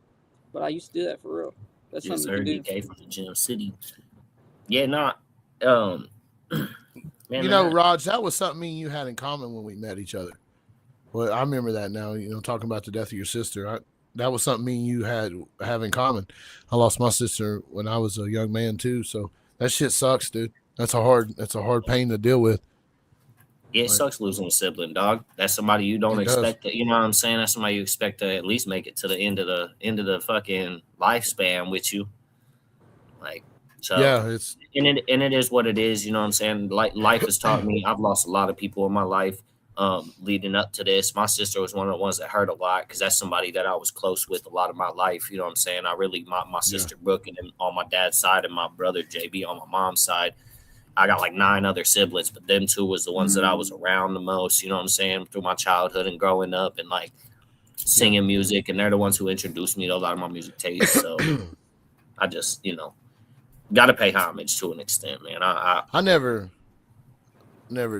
But I used to do that for real. That's yes, something sir. you can do. DK from the Gym City. Yeah, man, you know, Raj, that was something me and you had in common when we met each other. Well, I remember that now. You know, talking about the death of your sister, that was something me and you have in common. I lost my sister when I was a young man too, so that shit sucks, dude. That's a hard pain to deal with. Yeah, it sucks losing a sibling, dog. That's somebody you don't expect to, you know what I'm saying? That's somebody you expect to at least make it to the end of the fucking lifespan with you. Like, so yeah, it is what it is, you know what I'm saying? Like life has taught me. I've lost a lot of people in my life leading up to this. My sister was one of the ones that hurt a lot because that's somebody that I was close with a lot of my life, you know what I'm saying? I really my sister Brooke and on my dad's side and my brother JB on my mom's side. I got like 9 other siblings, but them 2 was the ones that I was around the most, you know what I'm saying, through my childhood and growing up and like singing music. And they're the ones who introduced me to a lot of my music tastes. So I just, you know, got to pay homage to an extent, man. I never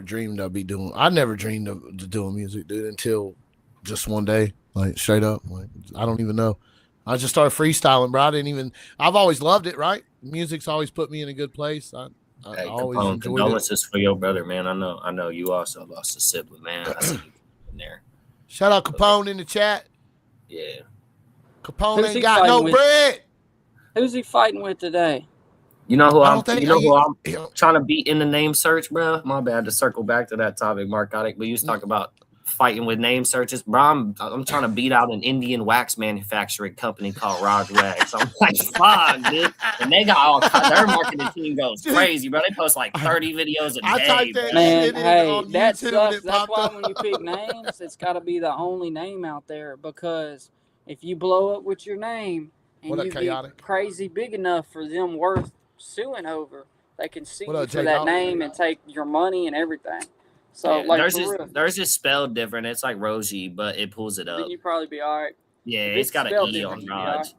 dreamed of doing music, dude, until just one day, like straight up. Like, I don't even know. I just started freestyling, bro. I've always loved it, right? Music's always put me in a good place. I always enjoyed condolences for your brother, man. I know you also lost a sibling, man. I see you in there. Shout out Capone in the chat. Yeah. Capone ain't got no bread. Who's he fighting with today? You know who I'm trying to beat in the name search, bro? My bad to circle back to that topic, narcotic. But you was talking about fighting with name searches, bro. I'm trying to beat out an Indian wax manufacturing company called Rog Wax. I'm like, fuck, dude. And they got all their marketing team goes crazy, bro. They post like 30 videos a day. Man, hey, that sucks. That's why when you pick names, it's got to be the only name out there, because if you blow up with your name and you get crazy big enough for them worth suing over, they can sue you for that name and take your money and everything. So yeah, like theirs is spelled different. It's like Rosie, but it pulls it up. Then you probably be all right. Yeah, it's got an E on Rog. Right.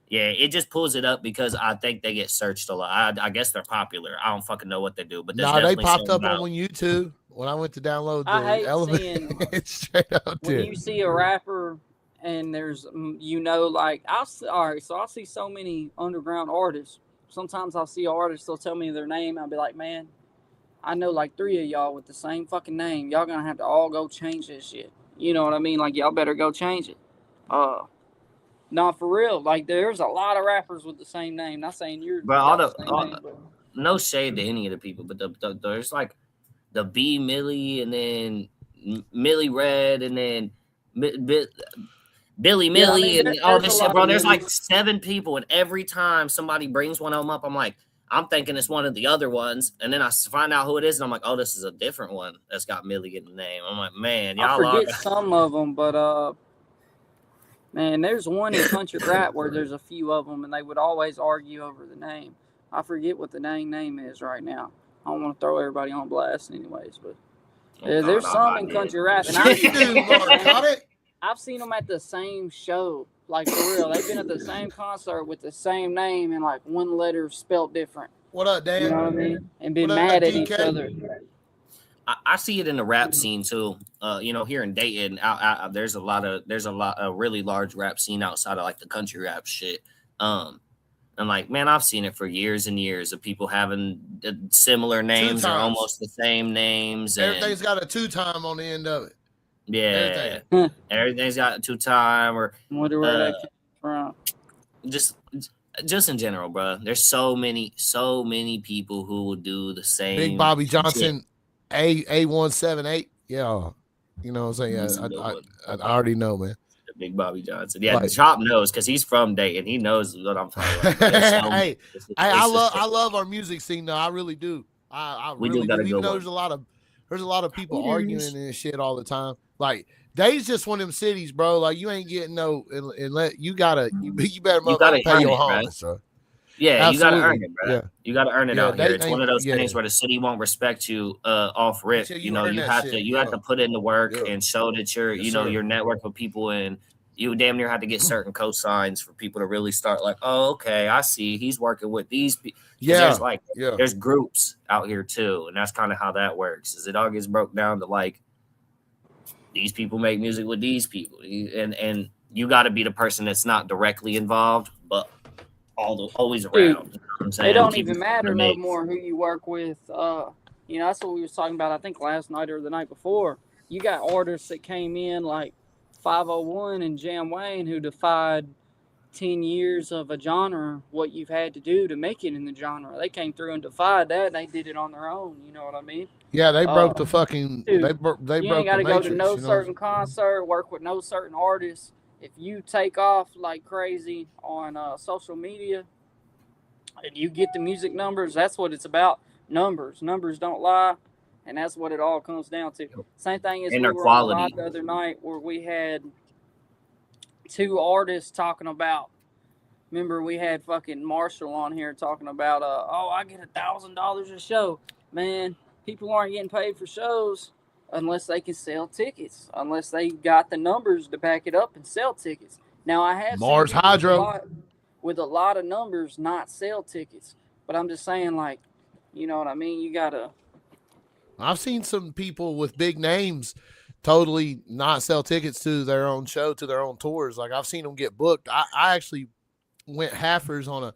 Yeah, it just pulls it up because I think they get searched a lot. I guess they're popular. I don't fucking know what they do, but they popped up on YouTube when I went to download the element. Straight up when you see a rapper and there's like I'll see so many underground artists. Sometimes I'll see artists, they'll tell me their name. I'll be like, man, I know like 3 of y'all with the same fucking name. Y'all gonna have to all go change this shit. You know what I mean? Like, y'all better go change it. No, for real. Like, there's a lot of rappers with the same name. Not saying you're. But no shade to any of the people, but there's like the B Millie and then Millie Red and then Billy Millie and all this shit, bro. There's like 7 people, and every time somebody brings one of them up, I'm thinking it's one of the other ones, and then I find out who it is, and I'm like, oh, this is a different one that's got Millie in the name. I'm like, man, y'all. I forget some of them, but man, there's one in country rap where there's a few of them, and they would always argue over the name. I forget what the name is right now. I don't want to throw everybody on blast, anyways, but there's some in country rap, and I've seen them at the same show. Like, for real, they've been at the same concert with the same name and like one letter spelt different. What up, Dan? You know what I mean? And been mad at each other. I see it in the rap scene too. Here in Dayton, there's a really large rap scene outside of like the country rap shit. And like, man, I've seen it for years and years of people having similar names or almost the same names. Everything's got a 2-time on the end of it. Yeah, everything's got 2-time or. Wonder where that came from. Just in general, bro. There's so many people who will do the same. Big Bobby Johnson, A178. Yeah, you know what I'm saying. I already know, man. Big Bobby Johnson. Yeah, the Chop knows because he's from Dayton. He knows what I'm talking about. I love our music scene though. I really do. I really do. Even though there's a lot of people arguing and shit all the time. Like, Day's just one of them cities, bro. Like, you ain't getting no unless you better pay your homage, bro. Yeah, absolutely. You gotta earn it, bro. Yeah. You gotta earn it out here. It's one of those things where the city won't respect you off rip. You have to put in the work and show that you're your network with people, and you damn near have to get certain cosigns for people to really start like, oh, okay, I see he's working with these people. There's groups out here too, and that's kind of how that works. Is it all gets broke down to like these people make music with these people, and you got to be the person that's not directly involved, but always around. Dude, you know what I'm saying? It don't even matter no more who you work with. That's what we was talking about. I think last night or the night before. You got artists that came in like 501 and Jam Wayne who defied 10 years of a genre, what you've had to do to make it in the genre. They came through and defied that, and they did it on their own. You know what I mean? Yeah, they broke the fucking. Dude, they broke the matrix. You ain't got to go to no certain concert, work with no certain artists. If you take off like crazy on social media and you get the music numbers, that's what it's about. Numbers don't lie, and that's what it all comes down to. Same thing as we were on live the other night where we had 2 artists talking about. Remember, we had fucking Marshall on here talking about, I get $1,000 a show. Man, people aren't getting paid for shows unless they can sell tickets, unless they got the numbers to back it up and sell tickets. Now, I have Mars Hydro with a lot of numbers not sell tickets, but I'm just saying, like, you know what I mean? You gotta. I've seen some people with big names totally not sell tickets to their own show, to their own tours. Like, I've seen them get booked. I actually went halfers on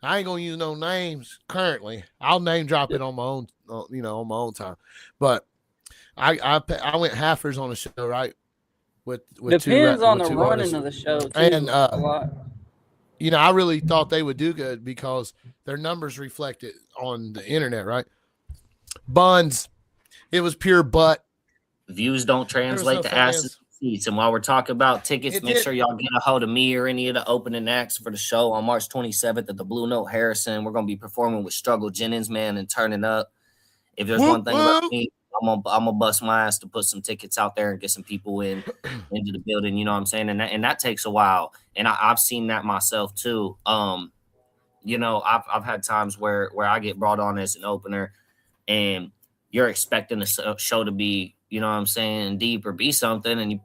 I ain't gonna use no names currently. I'll name drop it on my own, on my own time. But I went halfers on a show, right, with depends on the two running artists. of the show too, And a lot. you know, I really thought they would do good because their numbers reflect it on the internet, right? Buns, it was pure butt. Views don't translate to asses and seats. And while we're talking about tickets, make sure y'all get a hold of me or any of the opening acts for the show on March 27th at the Blue Note Harrison. We're gonna be performing with Struggle Jennings, man, and turning up. If there's one thing about me, I'm gonna bust my ass to put some tickets out there and get some people into the building. You know what I'm saying? And that takes a while. And I've seen that myself too. You know, I've had times where I get brought on as an opener, and you're expecting the show to be, you know what I'm saying, deep or be something, and you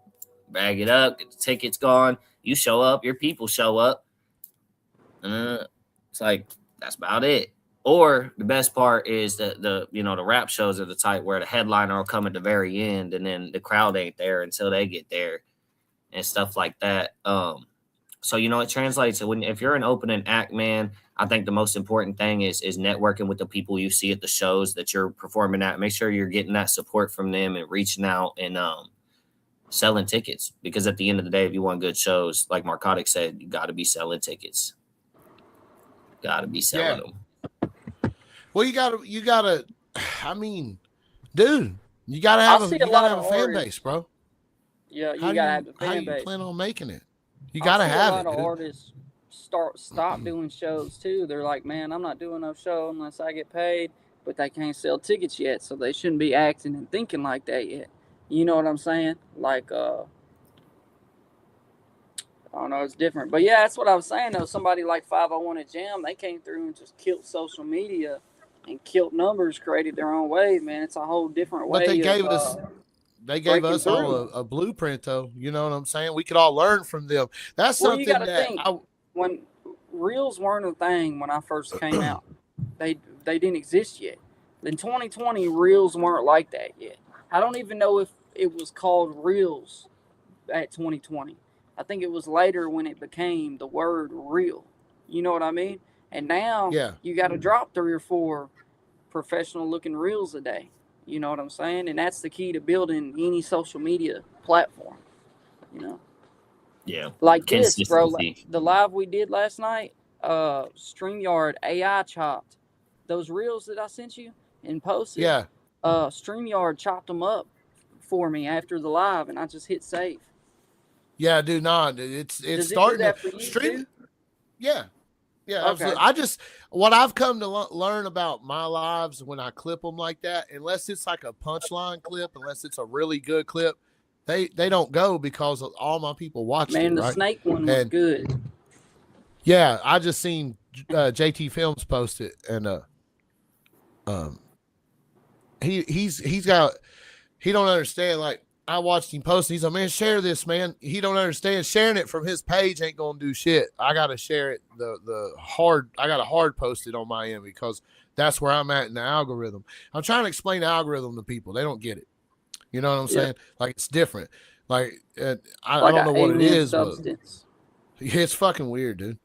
bag it up, get the tickets gone, you show up, your people show up. It's like that's about it. Or the best part is the rap shows are the type where the headliner will come at the very end, and then the crowd ain't there until they get there, and stuff like that. So it translates to if you're an opening act, man. I think the most important thing is networking with the people you see at the shows that you're performing at. Make sure you're getting that support from them and reaching out and selling tickets. Because at the end of the day, if you want good shows, like Marcotic said, you got to be selling tickets. Got to be selling them. Well, you gotta. I mean, dude, you gotta have a fan base, bro. Yeah, you gotta have the fan base. How you plan on making it? You gotta have it. A lot of artists stop doing shows too. They're like, man, I'm not doing no show unless I get paid, but they can't sell tickets yet, so they shouldn't be acting and thinking like that yet. You know what I'm saying? Like, I don't know, it's different. But yeah, that's what I was saying though. Somebody like 501 at Jam, they came through and just killed social media and killed numbers, created their own wave, man. It's a whole different way. But they gave us all a blueprint, though. You know what I'm saying? We could all learn from them. That's something that when reels weren't a thing when I first came out, they didn't exist yet. In 2020, reels weren't like that yet. I don't even know if it was called reels at 2020. I think it was later when it became the word reel. You know what I mean? And now you got to drop 3 or 4 professional looking reels a day. You know what I'm saying? And that's the key to building any social media platform, you know? Yeah. Like this, bro. The live we did last night, StreamYard AI chopped those reels that I sent you and posted. Yeah. StreamYard chopped them up for me after the live, and I just hit save. Yeah, dude, it's starting to stream. Too? Yeah. Yeah, okay. Absolutely. What I've come to learn about my lives when I clip them like that, unless it's like a punchline clip, unless it's a really good clip, they don't go because of all my people watching. Man, the snake one was good. Yeah, I just seen JT Films post it, and he don't understand. Like, I watched him post. He's like, man, share this, man. He don't understand. Sharing it from his page ain't gonna do shit. I gotta share it. I got a hard post it on my end because that's where I'm at in the algorithm. I'm trying to explain the algorithm to people. They don't get it. You know what I'm saying? Like, it's different. Like, I don't know what it is, but it's fucking weird, dude.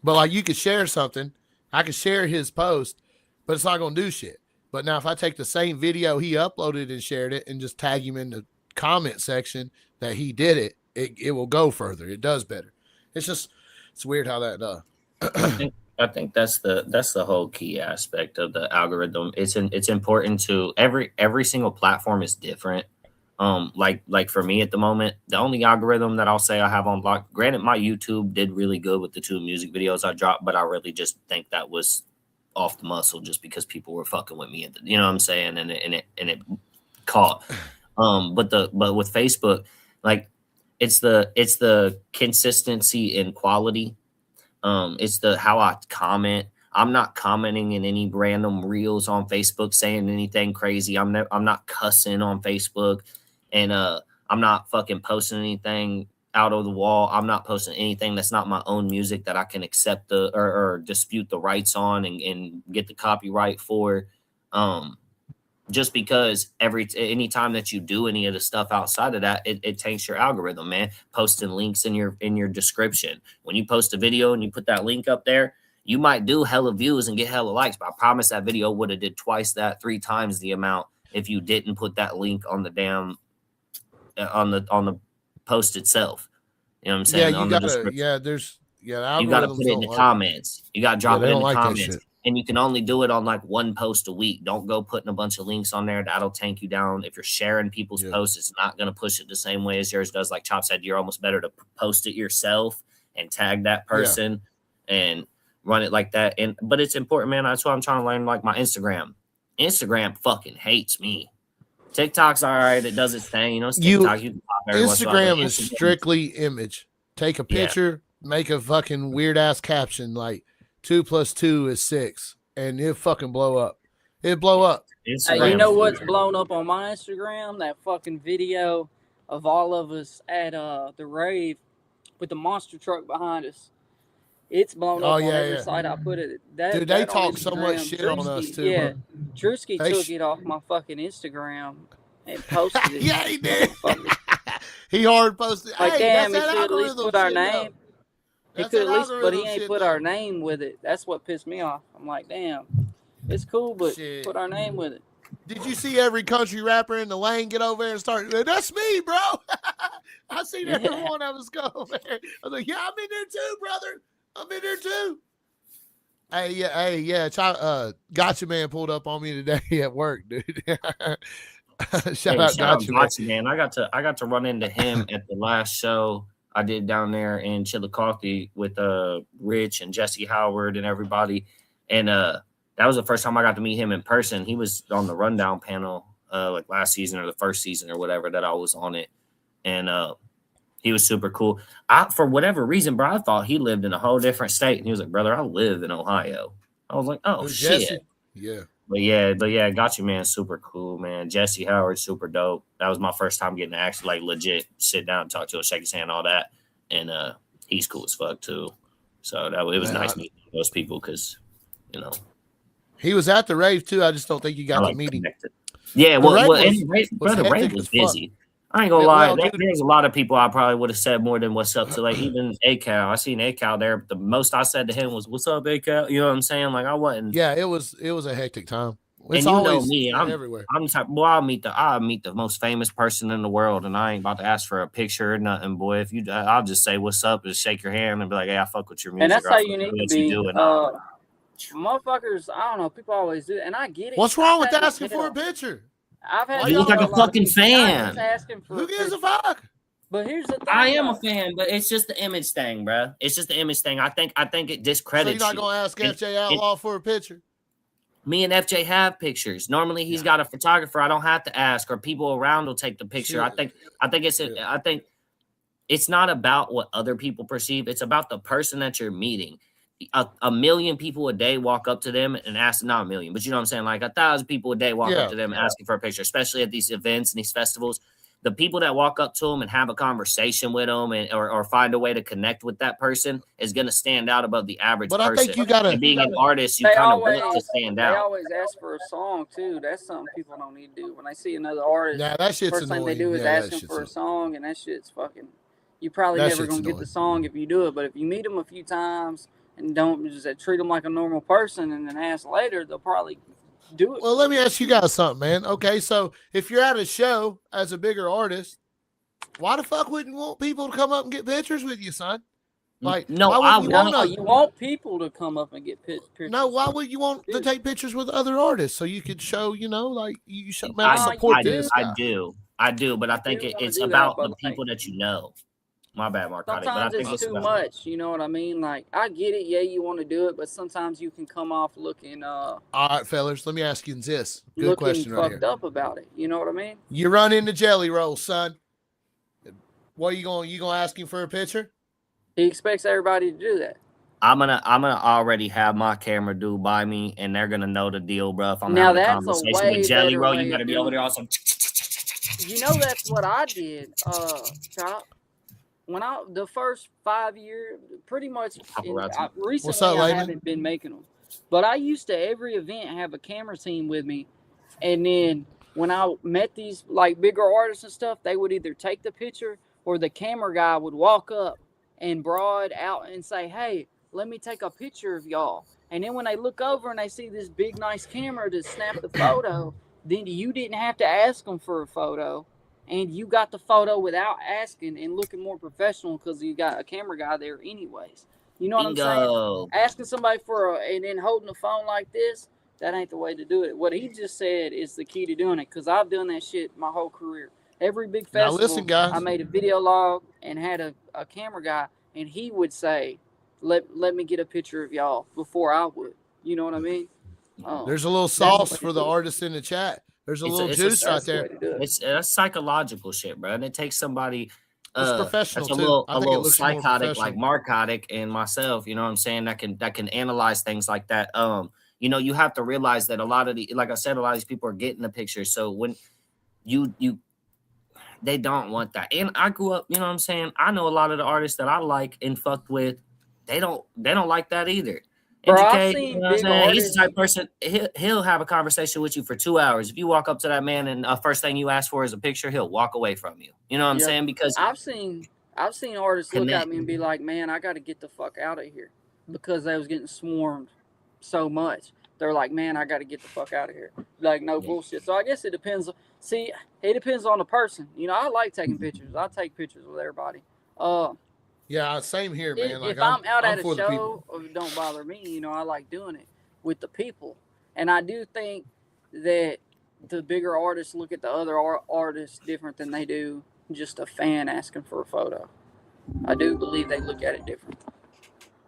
But like, you could share something. I could share his post, but it's not gonna do shit. But now if I take the same video he uploaded and shared it and just tag him in the comment section that he did it will go further. It does better. It's weird how that does. I think that's the whole key aspect of the algorithm. It's important to every single platform is different. Like for me at the moment, the only algorithm that I'll say I have on block, granted my YouTube did really good with the 2 music videos I dropped, but I really just think that was off the muscle just because people were fucking with me, you know what I'm saying, and it caught. But with Facebook, like it's the consistency and quality. It's the how I comment. I'm not commenting in any random reels on Facebook saying anything crazy. I'm not cussing on Facebook, and I'm not fucking posting anything out of the wall. I'm not posting anything that's not my own music that I can accept or dispute the rights on and get the copyright for. Just because any time that you do any of the stuff outside of that, it taints your algorithm, man. Posting links in your description. When you post a video and you put that link up there, you might do hella views and get hella likes, but I promise that video would have did twice that, 3 times the amount if you didn't put that link on the damn on the post itself. You know what I'm saying? Yeah, you gotta. Yeah, there's. Yeah, you gotta put it in the comments. You gotta drop it in the comments. And you can only do it on like one post a week. Don't go putting a bunch of links on there. That'll tank you down. If you're sharing people's posts, it's not going to push it the same way as yours does. Like Chop said, you're almost better to post it yourself and tag that person and run it like that. But it's important, man. That's what I'm trying to learn. Like my Instagram fucking hates me. TikTok's all right. It does its thing. You know, it's TikTok. You can pop every Instagram is strictly image. Take a picture, make a fucking weird ass caption like 2 + 2 is 6, and it fucking blow up. It blow up. Hey, you know what's blown up on my Instagram? That fucking video of all of us at the rave with the monster truck behind us. It's blown up on every site I put it. Dude, they talk so much shit on us too. Yeah, Drewski took it off my fucking Instagram and posted it. Yeah, he did. He hard posted. Like, hey, damn, that's he could at least put our name. He could at least, but he ain't put our name with it. That's what pissed me off. I'm like, damn, it's cool, but put our name with it. Did you see every country rapper in the lane get over there and start? That's me, bro. I seen every one of us go over there. I was like, yeah, I'm in there too, brother. I'm in there too. Hey, Gotcha Man pulled up on me today at work, dude. Shout out Gotcha Man. I got to run into him at the last show I did down there in Chillicothe with Rich and Jesse Howard and everybody, and that was the first time I got to meet him in person. He was on the Rundown panel like last season or the first season or whatever that I was on it, and he was super cool. For whatever reason, bro, I thought he lived in a whole different state, and he was like, "Brother, I live in Ohio." I was like, "Oh shit." Jesse? Yeah. But yeah, Gotcha Man, super cool, man. Jesse Howard, super dope. That was my first time getting to actually like legit sit down and talk to him, shake his hand, all that. And he's cool as fuck too. So it was nice meeting those people because, you know. He was at the rave too. I just don't think you got to meet him. Yeah, Brother Rave was busy. I ain't gonna lie. There's a lot of people I probably would have said more than what's up to. Like even ACal. I seen ACal there, but the most I said to him was, "What's up, ACal?" You know what I'm saying? Like I wasn't. Yeah, it was a hectic time. It's and you know me, I'm everywhere. I'm the type. Well, I'll meet the most famous person in the world, and I ain't about to ask for a picture or nothing, boy. If you, I'll just say what's up and shake your hand and be like, "Hey, I fuck with your music." And that's how you need to be. Motherfuckers, I don't know. People always do, and I get it. What's wrong with asking for a picture? I've had you look like a fucking fan. Who gives a fuck? But here's the thing. I am a fan, but it's just the image thing, bro. It's just the image thing. I think it discredits. So you're not gonna ask FJ Outlaw for a picture? Me and FJ have pictures. Normally he's got a photographer. I don't have to ask, or people around will take the picture. Sure. I think it's not about what other people perceive. It's about the person that you're meeting. A million people a day walk up to them and ask, not a million, but you know what I'm saying? Like 1,000 people a day walk up to them asking for a picture, especially at these events and these festivals. The people that walk up to them and have a conversation with them or find a way to connect with that person is going to stand out above the average person. I think you got to, being an artist, you kind of want to stand out. They always ask for a song too. That's something people don't need to do. When they see another artist, that shit's first annoying. thing they do is ask them for a song, and that shit's fucking, you probably never going to get the song if you do it. But if you meet them a few times and don't just treat them like a normal person and then ask later, they'll probably do it. Well, let me ask you guys something, man. Okay, so if you're at a show as a bigger artist, why the fuck wouldn't you want people to come up and get pictures with you, son? Like, you want people to come up and get pictures. No, why would you want to take pictures with other artists so you could show, like you show, man, I support this guy. I do, but I think it's about the people that you know. My bad, Mark. Sometimes it's too much. You know what I mean? Like, I get it. Yeah, you want to do it, but sometimes you can come off looking. All right, fellas. Let me ask you this. Good question right here. Fucked up about it. You know what I mean? You run into Jelly Roll, son. What are you going? You gonna ask him for a picture? He expects everybody to do that. I'm gonna already have my camera dude by me, and they're gonna know the deal, bro. If I'm having a conversation with Jelly Roll, you gotta be over there also. You know that's what I did, Chop. When the first 5 years, pretty much recently I haven't been making them, but I used to every event have a camera team with me, and then when I met these like bigger artists and stuff, they would either take the picture or the camera guy would walk up and broad out and say, "Hey, let me take a picture of y'all." And then when they look over and they see this big nice camera to snap the photo, then you didn't have to ask them for a photo. and you got the photo without asking and looking more professional because you got a camera guy there anyways. You know what I'm saying? Asking somebody and then holding the phone like this, that ain't the way to do it. What he just said is the key to doing it, because I've done that shit my whole career. Every big festival, now listen, guys. I made a video log and had a camera guy, and he would say, let me get a picture of y'all before I would. You know what I mean? There's a little sauce for the artists in the chat. There's a little juice right there. It's psychological shit, bro. And it takes somebody it's professional that's a little psychotic, like Marcotic and myself, you know what I'm saying, that can analyze things like that. You know, you have to realize that a lot of like I said, a lot of these people are getting the picture. So when they don't want that. And I grew up, you know what I'm saying? I know a lot of the artists that I like and fucked with, they don't like that either. Bro, I've seen you know what I'm saying? He's the type of person, he'll have a conversation with you for 2 hours. If you walk up to that man and first thing you ask for is a picture, he'll walk away from you. You know what I'm saying? Because I've seen artists look at me and be like, man, I got to get the fuck out of here, because they was getting swarmed so much. They're like, man, I got to get the fuck out of here. Like, no bullshit. So I guess it depends. See, it depends on the person. You know, I like taking pictures. I take pictures with everybody. Yeah, same here, man. If I'm out at a show, it don't bother me. You know, I like doing it with the people. And I do think that the bigger artists look at the other artists different than they do just a fan asking for a photo. I do believe they look at it different.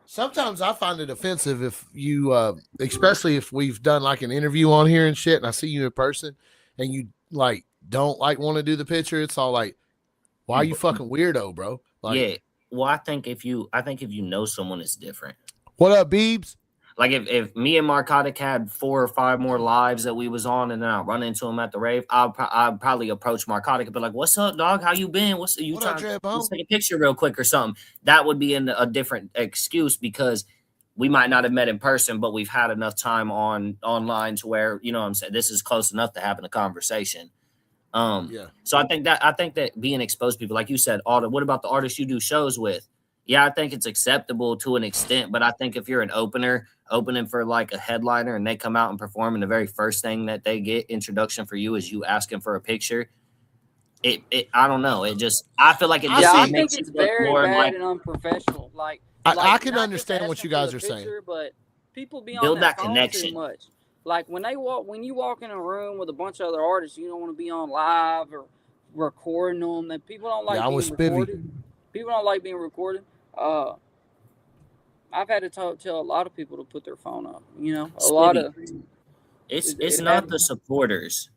Sometimes I find it offensive if you, especially if we've done like an interview on here and shit, and I see you in person, and you like don't like want to do the picture. It's all like, why are you fucking weirdo, bro? Like, yeah. Well, I think if you know someone, it's different. What up, Beebs? Like if me and Marcotic had 4 or 5 more lives that we was on, and then I run into him at the rave, I'll probably approach Marcotic and be like, "What's up, dog? How you been? Let's take a picture real quick or something." That would be a different excuse, because we might not have met in person, but we've had enough time online to where, you know what I'm saying, this is close enough to having a conversation. So I think that being exposed to people, like you said, what about the artists you do shows with? Yeah, I think it's acceptable to an extent, but I think if you're an opening for like a headliner, and they come out and perform, and the very first thing that they get introduction for you is you asking for a picture, I don't know. I feel like I think it's very bad and unprofessional. Like I can understand what you guys are saying, but people be build on that phone connection too much. Like when you walk in a room with a bunch of other artists, you don't want to be on live or recording them. That people don't like being recorded. People don't like being recorded. I've had to tell a lot of people to put their phone up. You know, it's not the supporters.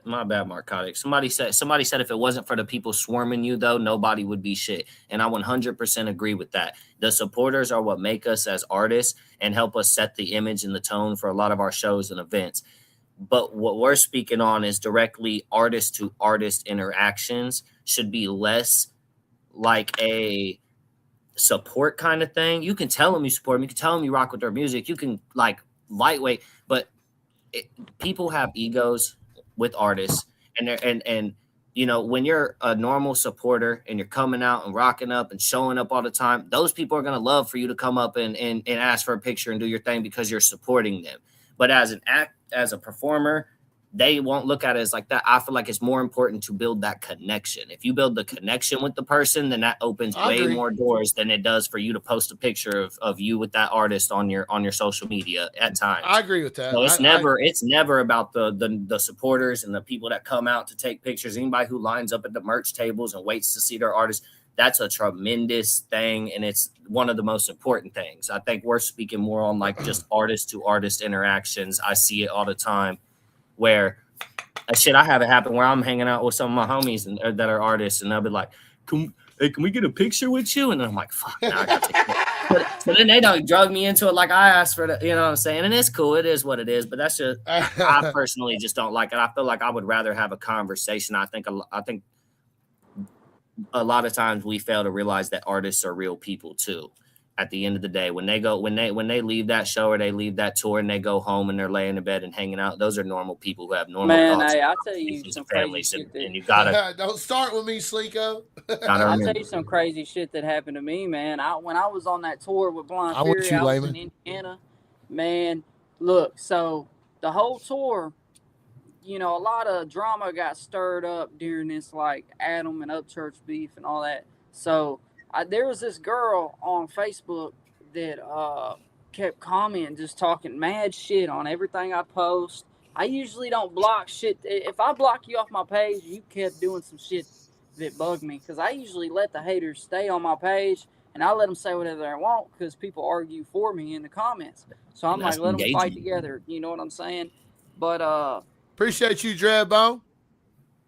My bad, Marcotic. Somebody said if it wasn't for the people swarming you, though, nobody would be shit. And I 100% agree with that. The supporters are what make us as artists and help us set the image and the tone for a lot of our shows and events. But what we're speaking on is directly artist to artist interactions should be less like a support kind of thing. You can tell them you support them. You can tell them you rock with their music. You can like lightweight, but people have egos with artists, and you know, when you're a normal supporter and you're coming out and rocking up and showing up all the time, those people are going to love for you to come up and ask for a picture and do your thing because you're supporting them. But as a performer, they won't look at it as like that. I feel like it's more important to build that connection. If you build the connection with the person, then that opens way more doors than it does for you to post a picture of you with that artist on your social media at times. I agree with that. So it's never about the supporters and the people that come out to take pictures. Anybody who lines up at the merch tables and waits to see their artist, that's a tremendous thing, and it's one of the most important things. I think we're speaking more on like just artist to artist interactions. I see it all the time, where shit, I have it happen where I'm hanging out with some of my homies that are artists, and they'll be like, can we get a picture with you? And I'm like, fuck, nah, I got to so then they don't drug me into it like I asked for you know what I'm saying? And it's cool. It is what it is. But that's just, I personally just don't like it. I feel like I would rather have a conversation. I think a lot of times we fail to realize that artists are real people too. At the end of the day, when they leave that show or they leave that tour and they go home and they're laying in bed and hanging out, those are normal people who have normal thoughts. Hey, I'll tell you some families, and you gotta don't start with me, Sleeko. I'll tell you some crazy shit that happened to me, man. When I was on that tour with Blind Fury, I was in Indiana, man. Look, so the whole tour, you know, a lot of drama got stirred up during this, like Adam and Upchurch beef and all that. So there was this girl on Facebook that kept commenting, just talking mad shit on everything I post. I usually don't block shit. If I block you off my page, you kept doing some shit that bugged me, because I usually let the haters stay on my page and I let them say whatever they want, because people argue for me in the comments. So I'm like, let them fight together. You know what I'm saying? But appreciate you, Dreadbone.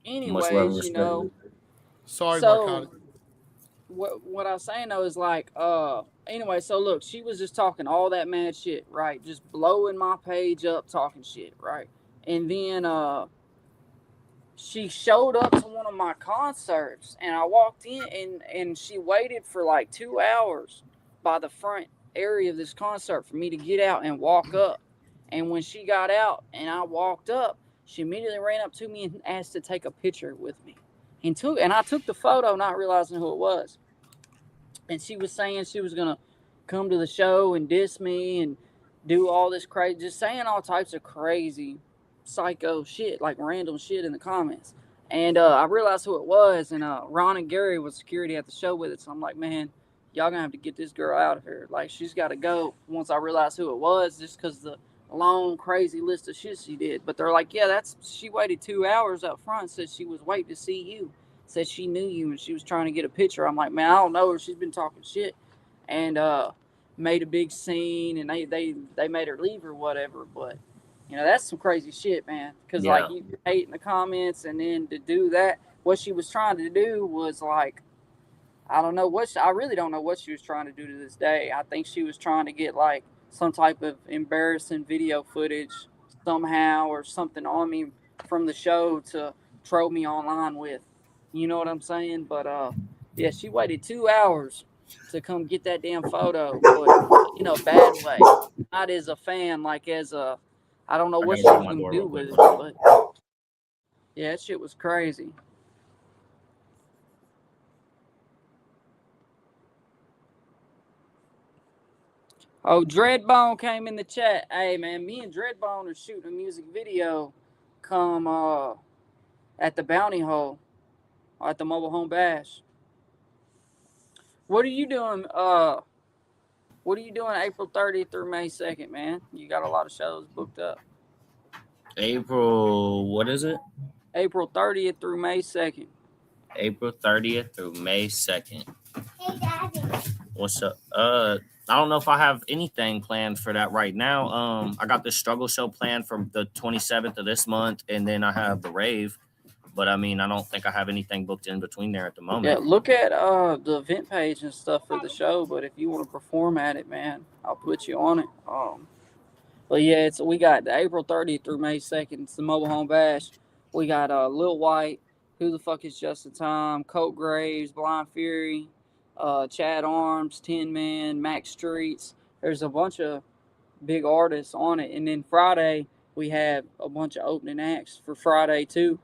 anyways, you know. Sorry, So Marcotti. what I was saying though is like, anyway, so look, she was just talking all that mad shit, right? Just blowing my page up, talking shit, right? And then she showed up to one of my concerts, and I walked in, and she waited for like 2 hours by the front area of this concert for me to get out and walk up. And when she got out and I walked up, she immediately ran up to me and asked to take a picture with me. And I took the photo, not realizing who it was. And she was saying she was gonna come to the show and diss me and do all this crazy, just saying all types of crazy, psycho shit, like random shit in the comments. And I realized who it was, and Ron and Gary was security at the show with it. So I'm like, man, y'all gonna have to get this girl out of here. Like, she's got to go. Once I realized who it was, just because the long crazy list of shit she did. But they're like, yeah, she waited 2 hours up front, said she was waiting to see you, said she knew you and she was trying to get a picture. I'm like, man, I don't know her. She's been talking shit, and made a big scene, and they made her leave or whatever. But you know, that's some crazy shit, man. Because like, you hate in the comments, and then to do that, what she was trying to do was like, I don't know I really don't know what she was trying to do to this day. I think she was trying to get like some type of embarrassing video footage somehow or something on me from the show to troll me online with. You know what I'm saying? But yeah, she waited 2 hours to come get that damn photo, but in a bad way. Not as a fan, like as a, I don't know what she was gonna do with it, but yeah, that shit was crazy. Oh, Dreadbone came in the chat. Hey, man, me and Dreadbone are shooting a music video come at the Bounty Hole, at the Mobile Home Bash. What are you doing? What are you doing April 30th through May 2nd, man? You got a lot of shows booked up. April, what is it? April 30th through May 2nd. April 30th through May 2nd. Hey, Daddy. What's up? I don't know if I have anything planned for that right now. I got the struggle show planned for the 27th of this month, and then I have the rave. But I mean, I don't think I have anything booked in between there at the moment. Yeah, look at the event page and stuff for the show. But if you want to perform at it, man, I'll put you on it. But yeah, we got the April 30th through May 2nd. It's the Mobile Home Bash. We got Lil White, Who the Fuck Is Just in Time, Colt Graves, Blind Fury, Chad Arms, Tin Man, Max Streets. There's a bunch of big artists on it. And then Friday, we have a bunch of opening acts for Friday too.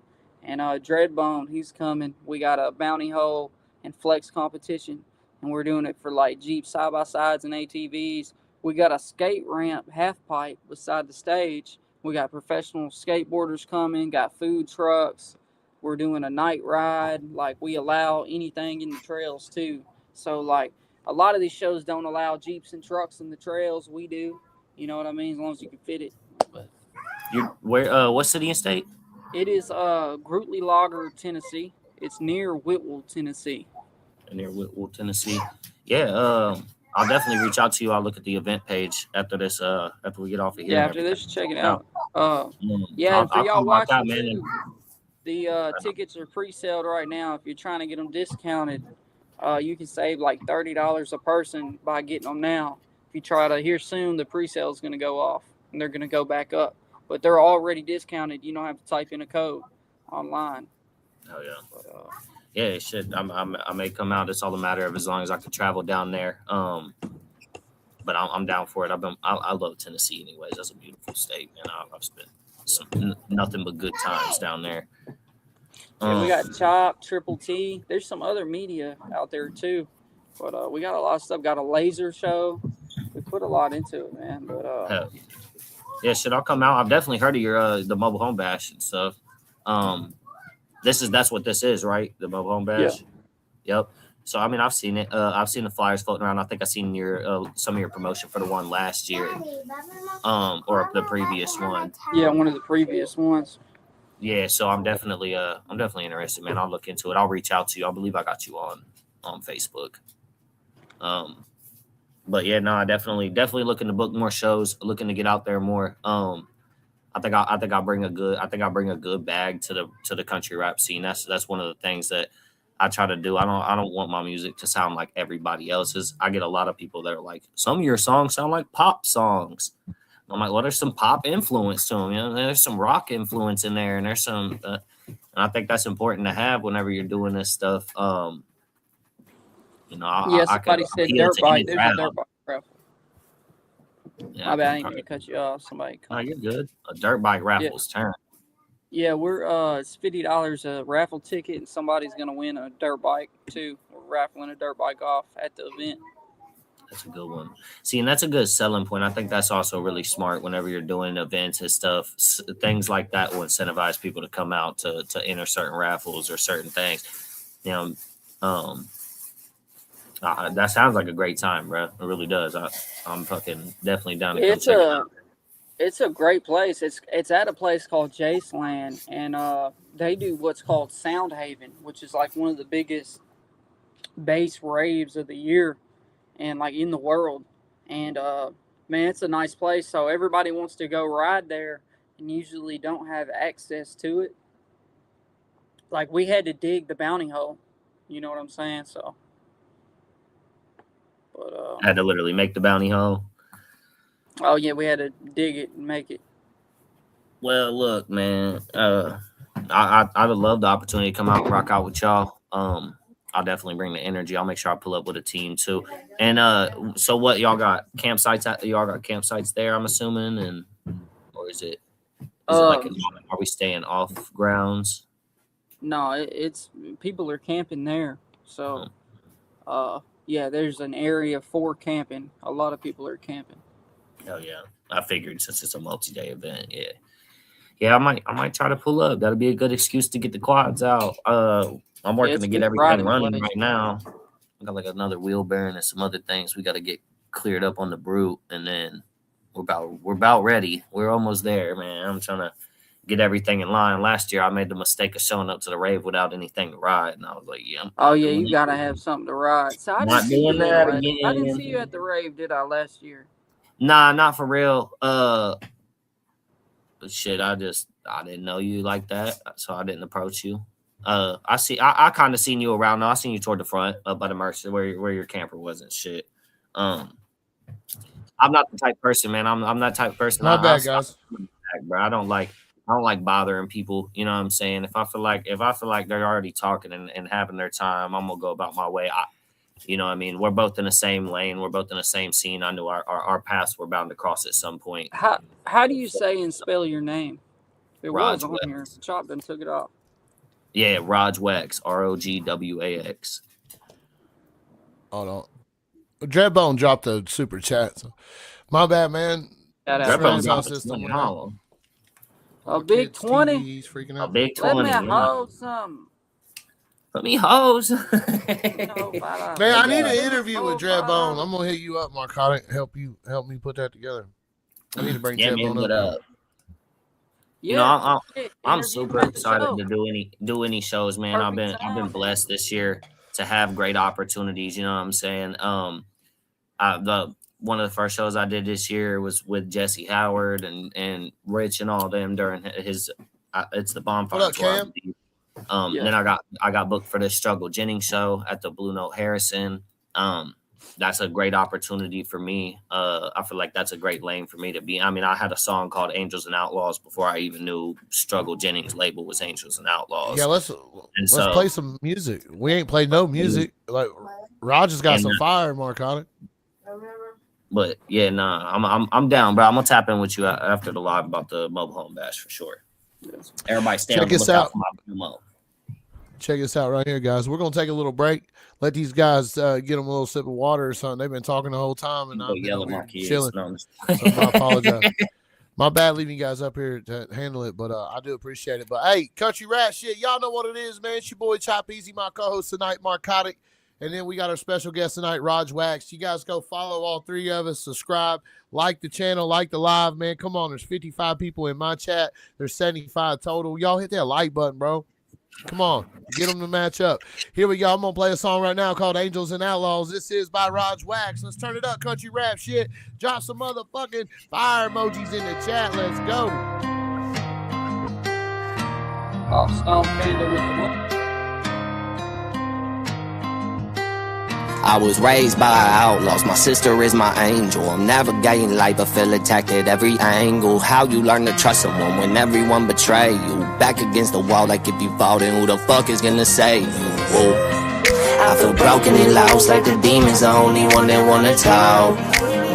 And Dreadbone, he's coming. We got a Bounty Hole and Flex competition. And we're doing it for like Jeep side-by-sides and ATVs. We got a skate ramp half pipe beside the stage. We got professional skateboarders coming, got food trucks. We're doing a night ride. Like, we allow anything in the trails too. So like, a lot of these shows don't allow Jeeps and trucks in the trails. We do. You know what I mean? As long as you can fit it. But what city and state? It is Grootley Lager, Tennessee. It's near Whitwell, Tennessee. Near Whitwell, Tennessee. Yeah, I'll definitely reach out to you. I'll look at the event page after this. After we get off of here. Yeah, after this, check it out. Yeah, for y'all watching too, the tickets are pre-sold right now. If you're trying to get them discounted, you can save like $30 a person by getting them now. If you try to here soon, the pre-sale is going to go off and they're going to go back up. But they're already discounted. You don't have to type in a code online. Oh yeah. But, yeah, it should. I may come out. It's all a matter of as long as I can travel down there. But I'm down for it. I love Tennessee anyways. That's a beautiful state, man. I've spent nothing but good times down there. Yeah, we got Chop, Triple T. There's some other media out there too, but we got a lot of stuff. Got a laser show. We put a lot into it, man. But Yeah, shit, I'll come out. I've definitely heard of your the mobile home bash and stuff. That's what this is, right? The mobile home bash. Yeah. Yep. So I mean, I've seen it. I've seen the flyers floating around. I think I've seen your some of your promotion for the one last year, or the previous one. Yeah, one of the previous ones. Yeah, so I'm definitely interested, man. I'll look into it. I'll reach out to you. I believe I got you on Facebook. But yeah, no, I definitely looking to book more shows, looking to get out there more. I think I bring a good bag to the country rap scene. That's one of the things that I try to do. I don't want my music to sound like everybody else's. I get a lot of people that are like, some of your songs sound like pop songs. I'm like, well, there's some pop influence to them. You know, there's some rock influence in there, and there's some. And I think that's important to have whenever you're doing this stuff. You know, somebody said dirt bike. There's a dirt bike raffle. Yeah, my bad, I ain't gonna cut you off. Somebody. Oh, you're good. A dirt bike raffle's turn. Yeah, we're it's $50 a raffle ticket, and somebody's gonna win a dirt bike too. We're raffling a dirt bike off at the event. That's a good one. See, and that's a good selling point. I think that's also really smart whenever you're doing events and stuff. Things like that will incentivize people to come out to enter certain raffles or certain things. You know, that sounds like a great time, bro. It really does. I'm fucking definitely down to come check it out. It's a great place. It's at a place called Jaceland, and they do what's called Soundhaven, which is like one of the biggest bass raves of the year and like in the world. And man, it's a nice place. So everybody wants to go ride there and usually don't have access to it. Like we had to dig the bounty hole. You know what I'm saying? So I had to literally make the bounty hole. Oh yeah, we had to dig it and make it. Well, look, man, I'd love the opportunity to come out and rock out with y'all. I'll definitely bring the energy. I'll make sure I pull up with a team too. And so what, y'all got campsites? Y'all got campsites there, I'm assuming, or is it like, are we staying off grounds? No, it's people are camping there. So, yeah, there's an area for camping. A lot of people are camping. Oh yeah, I figured since it's a multi-day event, yeah, I might try to pull up. That'll be a good excuse to get the quads out. I'm working to get everything running right now. I got like another wheel bearing and some other things we got to get cleared up on the Brute, and then we're about ready. We're almost there, man. I'm trying to get everything in line. Last year, I made the mistake of showing up to the rave without anything to ride, and I was like, yeah. You gotta have something to ride. So I didn't see you at the rave, did I, last year? Nah, not for real. Shit, I didn't know you like that, so I didn't approach you. I kind of seen you around. No, I seen you toward the front, up by the Mercer, where your camper was and shit. I'm not the type person, man. I'm that type of person. Not bad, guys. Bro, I don't like bothering people. You know what I'm saying? If I feel like they're already talking and having their time, I'm gonna go about my way. You know what I mean? We're both in the same lane. We're both in the same scene. I knew our paths were bound to cross at some point. How do you say and spell your name? It was on here. Chop and took it off. Yeah, Rog Wax. ROGWAX. Hold on. Dreadbone dropped a super chat. So my bad, man. Dreadbone dropped a big 20. A big 20. Let me hold some. Let me hose. Man, I need an interview with Dreadbone. I'm gonna hit you up, Marcotte. Help me put that together. I need to bring Dreadbone up. You know, I'm super excited to do any shows, man. I've been blessed this year to have great opportunities. You know what I'm saying? One of the first shows I did this year was with Jesse Howard and Rich and all them during his. It's the Bonfire. What up, Cam? Then I got booked for this Struggle Jennings show at the Blue Note Harrison. That's a great opportunity for me. I feel like that's a great lane for me to be. I mean, I had a song called Angels and Outlaws before I even knew Struggle Jennings' label was Angels and Outlaws. Yeah, let's play some music. We ain't played no music. Like Roger's got some fire, Marcotte. But yeah, I'm down, bro. I'm gonna tap in with you after the live about the mobile home bash for sure. Everybody stay on the lookout for my promo. Check this out right here, guys. We're gonna take a little break. Let these guys get them a little sip of water or something. They've been talking the whole time, and I'm chilling. No, so I apologize. My bad leaving you guys up here to handle it, but I do appreciate it. But hey, country rat shit, y'all know what it is, man. It's your boy Chop Easy, my co-host tonight, Marcotic. And then we got our special guest tonight, Rog Wax. You guys go follow all three of us, subscribe, like the channel, like the live, man. Come on, there's 55 people in my chat. There's 75 total. Y'all hit that like button, bro. Come on, get them to match up. Here we go. I'm going to play a song right now called Angels and Outlaws. This is by Rog Wax. Let's turn it up, country rap shit. Drop some motherfucking fire emojis in the chat. Let's go. Oh, Stone Panda with the I was raised by outlaws, my sister is my angel. I'm navigating life, but feel attacked at every angle. How you learn to trust someone when everyone betray you? Back against the wall, like if you fall, then who the fuck is gonna save you? Whoa. I feel broken and lost, like the demons the only one that wanna talk.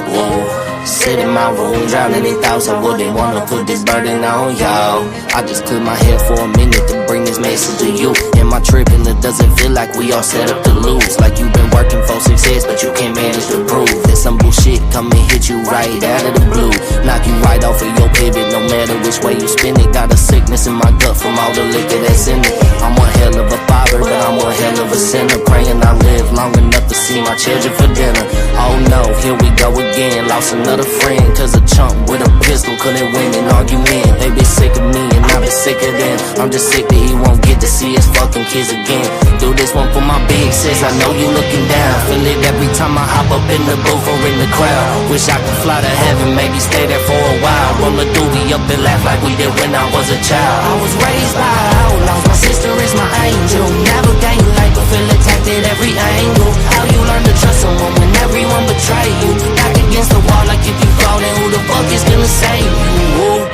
Whoa. Sit in my room, drowning in thoughts. I wouldn't wanna put this burden on y'all. I just cleared my head for a minute to bring this message to you. Am I tripping? It doesn't feel like we all set up to lose. Like you've been working for success, but you can't manage to prove that some bullshit come and hit you right out of the blue. Knock you right off of your pivot, no matter which way you spin it. Got a sickness in my gut from all the liquor that's in it. I'm one hell of a father, but I'm one hell of a sinner. Praying I live long enough to see my children for dinner. Oh no, here we go again. Lost another friend, cause a chump with a pistol couldn't win an argument. They been sick of me and I've been sick of them. I'm just sick that he won't get to see his fucking kids again. Do this one for my big sis, I know you looking down. Feel it every time I hop up in the booth or in the crowd. Wish I could fly to heaven, maybe stay there for a while. Roll a doobie up and laugh like we did when I was a child. I was raised by outlaws, my sister is my angel. Navigating life but feel attacked at every angle. How you learn to trust someone when everyone betray you? Back against the wall like if you fall, then who the fuck is gonna save you? Whoa.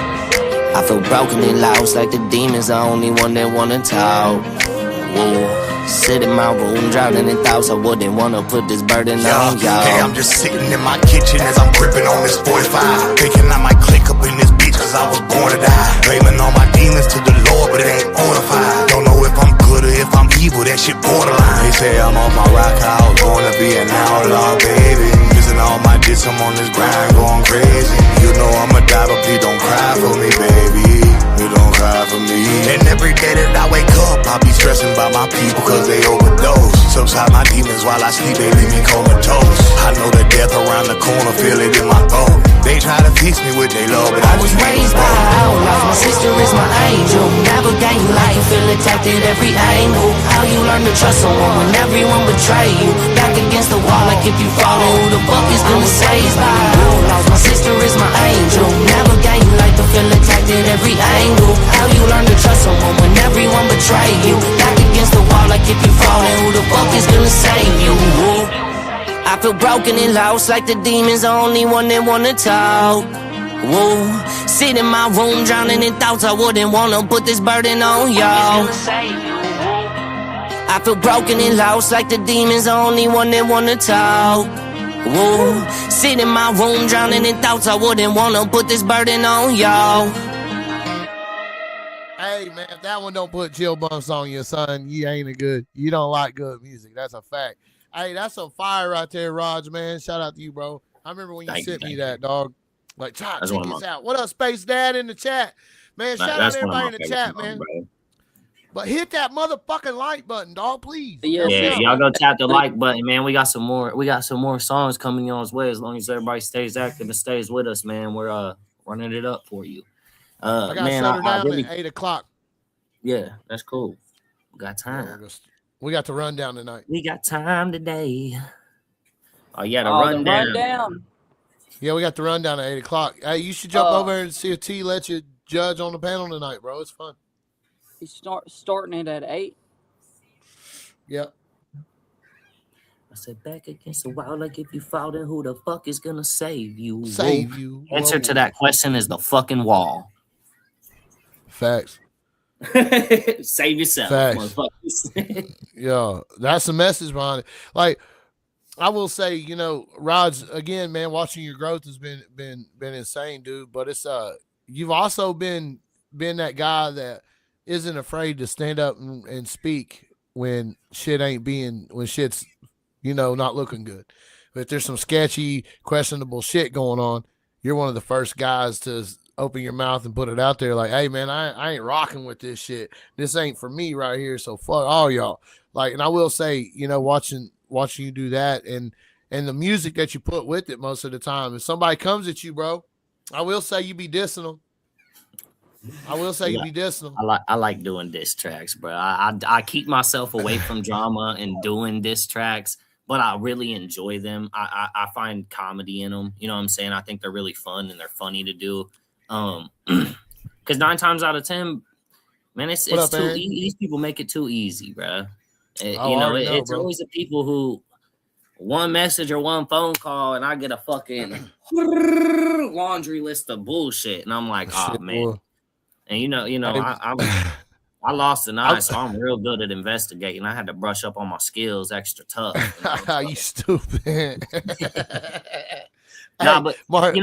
I feel broken and lost, like the demons the only one that wanna talk. Whoa. Sit in my room, drowning in thoughts. I wouldn't wanna put this burden on y'all. Hey, I'm just sitting in my kitchen as I'm gripping on this 45. Thinking I might click up in this bitch cause I was born to die. Blaming all my demons to the Lord, but it ain't bona fide. Don't know if I'm good or if I'm evil, that shit borderline. They say I'm on my rock, I was born to be an outlaw, baby. Missing all my dits, I'm on this grind going crazy. You know I'ma die, but please don't cry for me, baby. You don't cry for me. And every day that I wake up, I be stressing about my people cause they overdose. Subside my demons while I sleep, they leave me comatose. I know the death around the corner, feel it in my throat. They try to fix me with their love, but I was raised by outlaws. My sister is my angel. Navigating life, feel attacked at every angle. How you learn to trust someone when everyone betray you? Back against the wall, like if you fall, then who the fuck is gonna save you? Outlaws, my sister is my angel. Navigating life, feel attacked at every angle. How you learn to trust someone when everyone betray you? Back against the wall, like if you fall, then who the fuck is gonna save you? I feel broken and lost, like the demons the only one that wanna talk. Whoa, sit in my room, drowning in thoughts. I wouldn't wanna put this burden on y'all. I feel broken and lost, like the demons the only one that wanna talk. Whoa, sit in my room, drowning in thoughts. I wouldn't wanna put this burden on y'all. Hey man, if that one don't put chill bumps on you, son, you don't like good music. That's a fact. Hey, that's some fire right there, Rog, man. Shout out to you, bro. I remember when you sent me that, dog. Like, check this out. What up, Space Dad in the chat? Man, shout out everybody in the chat, man. Bro. But hit that motherfucking like button, dog, please. Yeah, y'all go tap the like button, man. We got some more songs coming y'all's way. As long as everybody stays active and stays with us, man. We're running it up for you. I got shut her down at 8 o'clock. Yeah, that's cool. We got time. We got the rundown tonight. We got time today. Oh, yeah, the rundown. Yeah, we got the rundown at 8 o'clock. Hey, you should jump over and see if T lets you judge on the panel tonight, bro. It's fun. He's starting it at 8. Yep. I said back against the wall, like if you fall, then who the fuck is gonna save you? Save you. Answer to that question is the fucking wall. Facts. Save yourself. Facts. Yeah, that's the message behind it. Like, I will say, you know, Rog, again, man, watching your growth has been insane, dude. But it's you've also been that guy that isn't afraid to stand up and speak when shit's, you know, not looking good. If there's some sketchy, questionable shit going on, you're one of the first guys to open your mouth and put it out there like, hey man, I ain't rocking with this shit. This ain't for me right here. So fuck all y'all. Like, and I will say, you know, watching you do that and the music that you put with it most of the time. If somebody comes at you, bro, I will say you be dissing them. I will say you be dissing them. I like doing diss tracks, bro. I keep myself away from drama and doing diss tracks, but I really enjoy them. I find comedy in them. You know what I'm saying? I think they're really fun and they're funny to do. Because 9 times out of 10, man, it's too easy. These people make it too easy, bro. It's always the people who one message or one phone call and I get a fucking laundry list of bullshit, and I'm like, oh man. Boy. And I lost an eye, so I'm real good at investigating. I had to brush up on my skills extra tough. You stupid. Nah, but Mark, I'm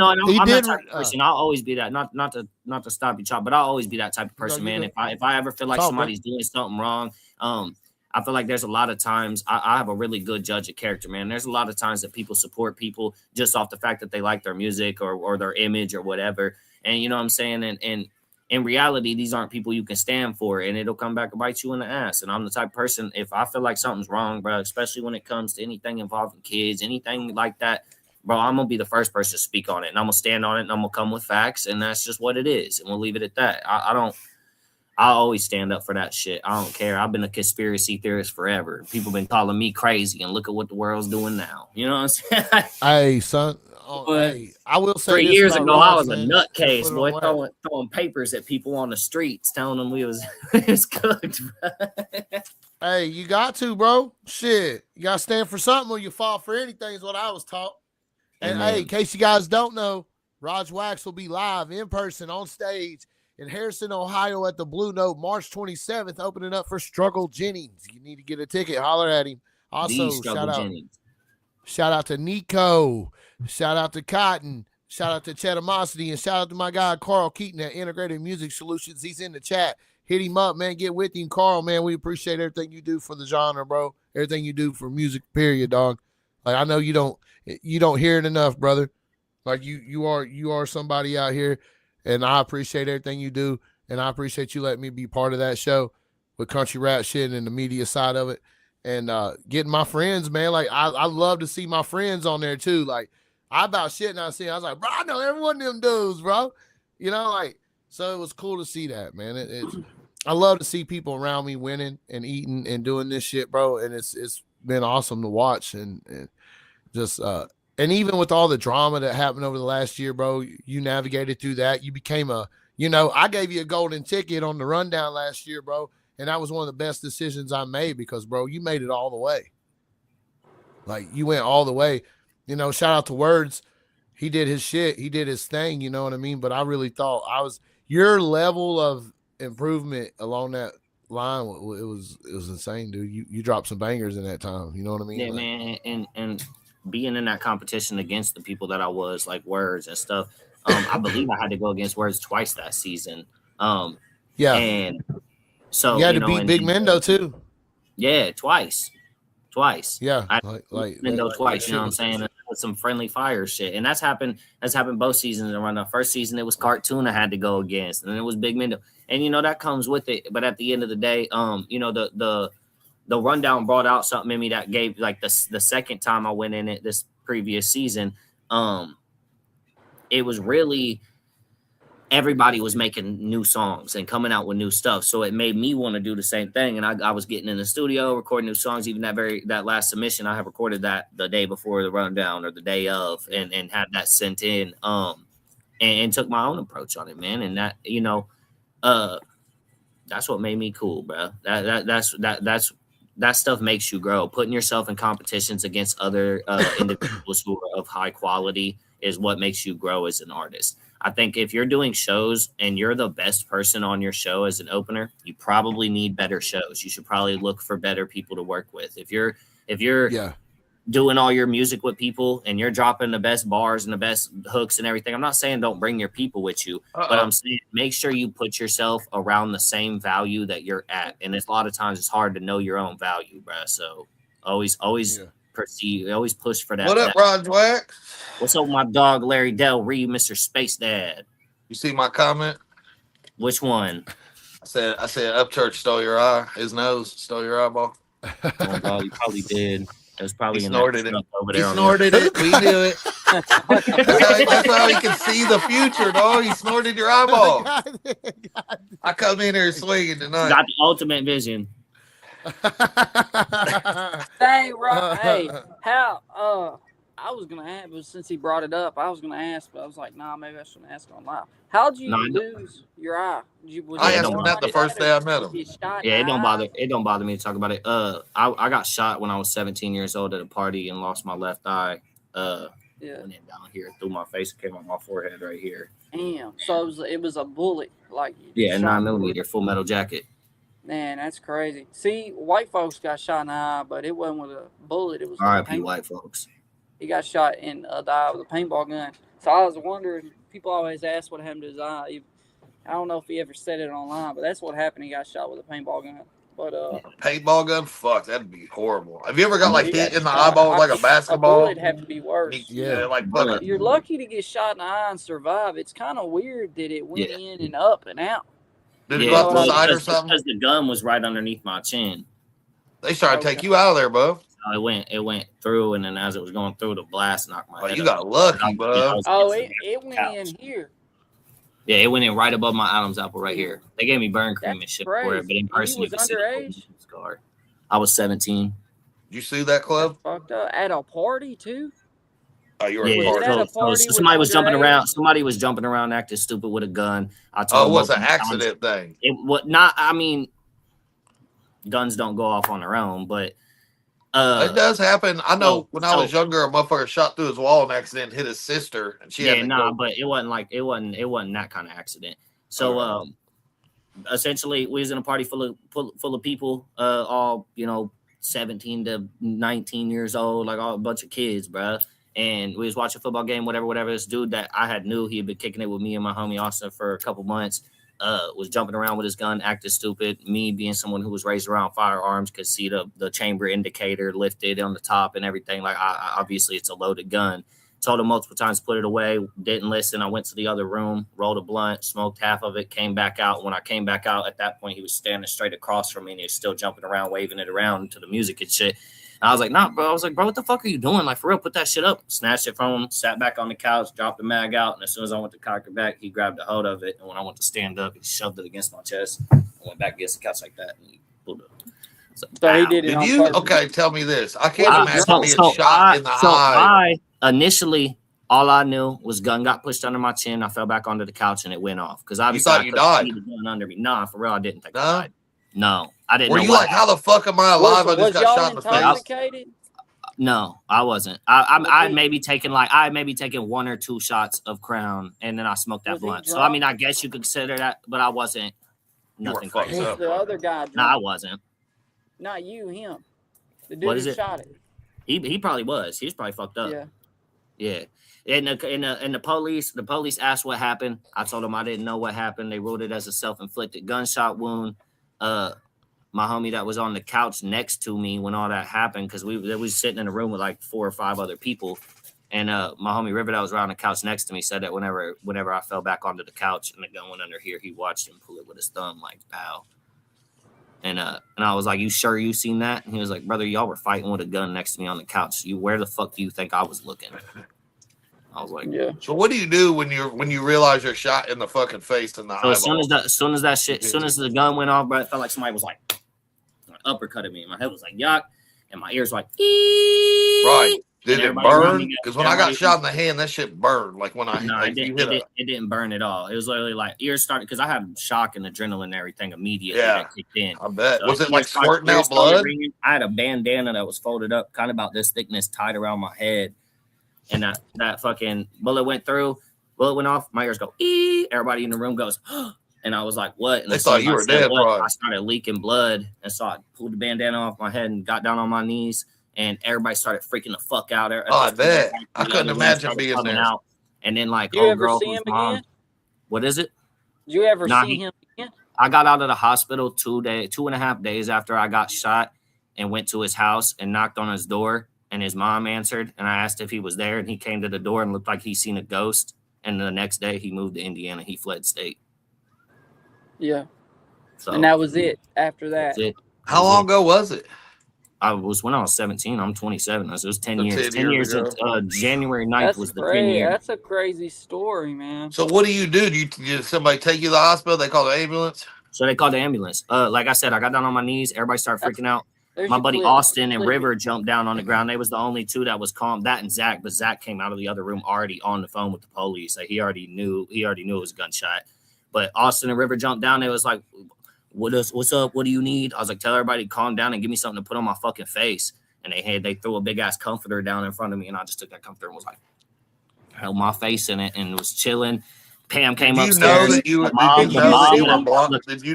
that type of person. I'll always be that. Not to stop you, Chop, but I'll always be that type of person, man. If I ever feel like somebody's doing something wrong, I feel like there's a lot of times I have a really good judge of character, man. There's a lot of times that people support people just off the fact that they like their music or their image or whatever. And you know what I'm saying? And in reality, these aren't people you can stand for, and it'll come back and bite you in the ass. And I'm the type of person, if I feel like something's wrong, bro, especially when it comes to anything involving kids, anything like that, bro, I'm going to be the first person to speak on it, and I'm going to stand on it, and I'm going to come with facts, and that's just what it is, and we'll leave it at that. I always stand up for that shit. I don't care. I've been a conspiracy theorist forever. People been calling me crazy, and look at what the world's doing now. You know what I'm saying? Hey, son. Hey, I will say 3 years ago, I was a nutcase, boy, throwing papers at people on the streets, telling them we was cooked. Hey, you got to, bro. Shit, you got to stand for something or you fall for anything is what I was taught. And hey, in case you guys don't know, Rog Wax will be live in person on stage in Harrison, Ohio at the Blue Note, March 27th, opening up for Struggle Jennings. You need to get a ticket. Holler at him. Also, shout out to Nico. Shout out to Cotton. Shout out to Chetamosity. And shout out to my guy, Carl Keaton at Integrated Music Solutions. He's in the chat. Hit him up, man. Get with him. Carl, man, we appreciate everything you do for the genre, bro. Everything you do for music, period, dog. Like, I know you don't hear it enough, brother. Like, you are somebody out here, and I appreciate everything you do, and I appreciate you letting me be part of that show with Country Rap Shit and the media side of it. And getting my friends, man. Like, I love to see my friends on there, too. Like, I about shit and I was like, bro, I know every one of them dudes, bro. You know, like, so it was cool to see that, man. I love to see people around me winning and eating and doing this shit, bro. And it's been awesome to watch and just and even with all the drama that happened over the last year, bro, you navigated through that. You became I gave you a golden ticket on the rundown last year, bro. And that was one of the best decisions I made because, bro, you made it all the way. Like, you went all the way. You know, shout out to Words. He did his shit. He did his thing, you know what I mean? But I really thought your level of improvement along that line, it was insane, dude. You dropped some bangers in that time, you know what I mean? Yeah, man. And being in that competition against the people that I was, like Words and stuff, I believe I had to go against Words twice that season. Yeah. And so you had to beat Big Mendo too. Yeah, twice. Yeah, like Mendo twice. You know what I'm saying? With some friendly fire shit, and that's happened both seasons around. The first season it was Cartoon I had to go against, and then it was Big Mendo, and that comes with it. But at the end of the day, the rundown brought out something in me that gave, like, the second time I went in it this previous season, it was really everybody was making new songs and coming out with new stuff. So it made me want to do the same thing. And I was getting in the studio, recording new songs. Even that last submission, I have recorded that the day before the rundown or the day of, and had that sent in, and took my own approach on it, man. And that, that's what made me cool, bro. That stuff makes you grow. Putting yourself in competitions against other individuals who are of high quality is what makes you grow as an artist. I think if you're doing shows and you're the best person on your show as an opener, you probably need better shows. You should probably look for better people to work with. If you're doing all your music with people and you're dropping the best bars and the best hooks and everything, I'm not saying don't bring your people with you, but I'm saying make sure you put yourself around the same value that you're at. And a lot of times it's hard to know your own value, bro. So always push for that. What up, Rog Wax? What's up, my dog Larry Del Reed, Mr. Space Dad? You see my comment? Which one? I said Upchurch stole your eye. His nose stole your eyeball. Oh, bro, he probably did. It was probably He in snorted that it. truck over He there. snorted it. We knew it. That's how he can see the future, dog. He snorted your eyeball. God. I come in here swinging tonight. Got the ultimate vision. Dang, right. Hey, how? I was gonna ask, but since he brought it up, I was gonna ask, but I was like, nah, maybe I shouldn't ask on live. How'd you lose your eye? I asked him that the first day I met him. Yeah, it don't bother. It don't bother me to talk about it. I got shot when I was 17 years old at a party and lost my left eye. Went in down here through my face. It came on my forehead right here. Damn. So it was a bullet, like. Yeah, 9mm full metal jacket. Man, that's crazy. See, white folks got shot in the eye, but it wasn't with a bullet. It was. R.I.P. white folks. He got shot in the eye with a paintball gun. So I was wondering. People always ask what happened to his eye. I don't know if he ever said it online, but that's what happened. He got shot with a paintball gun. But paintball gun, fuck, that'd be horrible. Have you ever got like hit in the eyeball with like a basketball? A bullet have to be worse. Yeah, like you're lucky to get shot in the eye and survive. It's kind of weird that it went in and up and out. Did it go up the side or something? Because the gun was right underneath my chin. They tried to take you out of there, bro. It went through, and then as it was going through, the blast knocked my head. You got lucky, bro. Oh, it went in here. Yeah, it went in right above my Adam's apple right here. They gave me burn cream and shit for it, but in person, you was underage? Scar. I was 17. Did you see that club? Fucked up. At a party too. Oh, you were at a party. So somebody was jumping around. Somebody was jumping around, acting stupid with a gun. I told it was an accident thing. It was not. I mean, guns don't go off on their own, but it does happen. I know when I was younger, a motherfucker shot through his wall in an accident, hit his sister, and she had to go. But it wasn't that kind of accident. So essentially, we was in a party full of people, all 17 to 19 years old, like all a bunch of kids, bro. And we was watching a football game, whatever. This dude that I had knew, he had been kicking it with me and my homie Austin for a couple months. Was jumping around with his gun, acting stupid. Me being someone who was raised around firearms could see the chamber indicator lifted on the top and everything. Like, obviously it's a loaded gun. Told him multiple times, put it away. Didn't listen. I went to the other room, rolled a blunt, smoked half of it, came back out. When I came back out, at that point, he was standing straight across from me and he was still jumping around, waving it around to the music and shit. And I was like, nah, bro. I was like, bro, what the fuck are you doing? Like, for real, put that shit up. Snatched it from him, sat back on the couch, dropped the mag out. And as soon as I went to cock it back, he grabbed a hold of it. And when I went to stand up, he shoved it against my chest. I went back against the couch like that. And he pulled it. So he did it. Did you? Okay, tell me this. I can't imagine being shot in the eye. Initially, all I knew was gun got pushed under my chin. I fell back onto the couch and it went off. Because obviously, you thought you died? The gun under me. Nah, for real, I didn't think I died. No, I didn't. Were you like, how the fuck am I alive? I just got shot in the face. No, I wasn't. I had maybe taken one or two shots of Crown, and then I smoked that blunt. So I mean, I guess you could consider that, but I wasn't. Nothing crazy. Was the other guy drunk? No, I wasn't. Not you, him. The dude who shot it. He probably was. He was probably fucked up. Yeah. And the police asked what happened. I told them I didn't know what happened. They ruled it as a self-inflicted gunshot wound. My homie that was on the couch next to me when all that happened, because we was sitting in a room with like 4 or 5 other people, and my homie River that was around the couch next to me said that whenever I fell back onto the couch and the gun went under here, he watched him pull it with his thumb, like pow. And I was like, "You sure you seen that?" And he was like, "Brother, y'all were fighting with a gun next to me on the couch. Where the fuck do you think I was looking?" I was like, "Yeah." So what do you do when you realize you're shot in the fucking face and the eyeball? As soon as the gun went off, bro, it felt like somebody was like uppercutted me. My head was like yuck, and my ears like ee. Right. Did it burn? Because when I got shot in the hand, that shit burned. Like when it didn't burn at all. It was literally like ears started, because I had shock and adrenaline and everything immediately that kicked in. I bet. So was it like squirting out blood? I had a bandana that was folded up, kind of about this thickness, tied around my head, and that fucking bullet went through. Bullet went off. My ears go ee. Everybody in the room goes. And I was like, what? And they thought you were dead, bro. I started leaking blood. And so I pulled the bandana off my head and got down on my knees. And everybody started freaking the fuck out. I bet. I couldn't imagine being there. Out. And then, like, you ever see him again? What is it? Did you ever see him again? I got out of the hospital 2.5 days after I got shot, and went to his house and knocked on his door. And his mom answered. And I asked if he was there. And he came to the door and looked like he seen a ghost. And the next day he moved to Indiana. He fled state. Yeah. So and that was it after that. That's it. How long ago was it? I was when I was 17. I'm 27. So it was 10 So years. 10 years ago. January 9th That's was the crazy. 10 years. That's a crazy story, man. So what do you do? Did somebody take you to the hospital? They call the ambulance? So they called the ambulance. Like I said, I got down on my knees. Everybody started freaking out. My buddy clip. Austin and River jumped down on the ground. They was the only two that was calm. That and Zach, but Zach came out of the other room already on the phone with the police. Like he already knew it was a gunshot. But Austin and River jumped down. They was like, what's up? What do you need? I was like, tell everybody to calm down and give me something to put on my fucking face. And they threw a big ass comforter down in front of me, and I just took that comforter and was like, held my face in it and was chilling. Pam came upstairs. Did you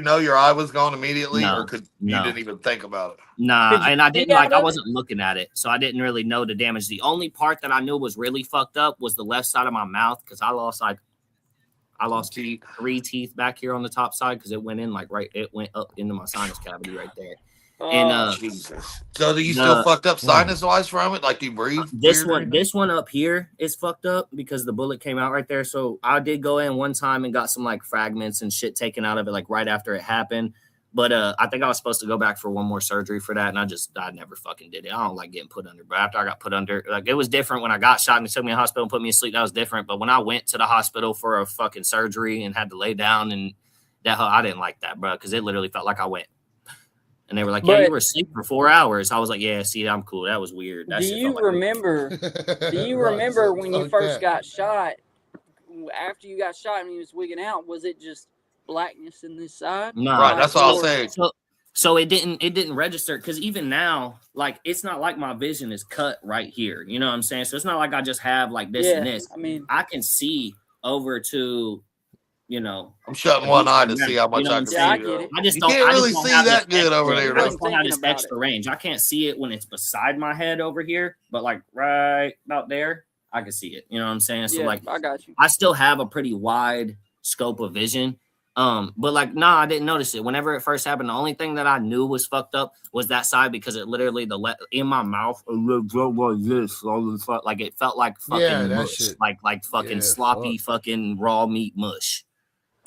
know your eye was gone immediately, or you didn't even think about it? Nah, and I didn't I wasn't looking at it, so I didn't really know the damage. The only part that I knew was really fucked up was the left side of my mouth because I lost 3 teeth back here on the top side because it went in it went up into my sinus cavity right there. And Jesus. So do you still fucked up sinus wise from it? Like do you breathe? This one up here is fucked up because the bullet came out right there. So I did go in one time and got some like fragments and shit taken out of it like right after it happened. But I think I was supposed to go back for one more surgery for that, and I never fucking did it. I don't like getting put under. But after I got put under, like it was different when I got shot and they took me to the hospital and put me to sleep. That was different. But when I went to the hospital for a fucking surgery and had to lay down and I didn't like that, bro, because it literally felt like I went. And they were like, yeah, you were asleep for 4 hours. I was like, yeah, see, I'm cool. That was weird. Do you remember when you first got shot? After you got shot and you was wigging out, was it just blackness in this side? No, right. That's what I was saying. So it didn't register because even now, like it's not like my vision is cut right here. You know what I'm saying? So it's not like I just have like this and this. I mean, I can see over to. I'm shutting one eye to see how much I can see. I get it. You can't really see that good over there. I just don't have this extra range. I can't see it when it's beside my head over here, but like right about there, I can see it. You know what I'm saying? So like, I got you. I still have a pretty wide scope of vision. But like, I didn't notice it. Whenever it first happened, the only thing that I knew was fucked up was that side because it literally in my mouth like it felt like fucking mush, like fucking sloppy fucking raw meat mush.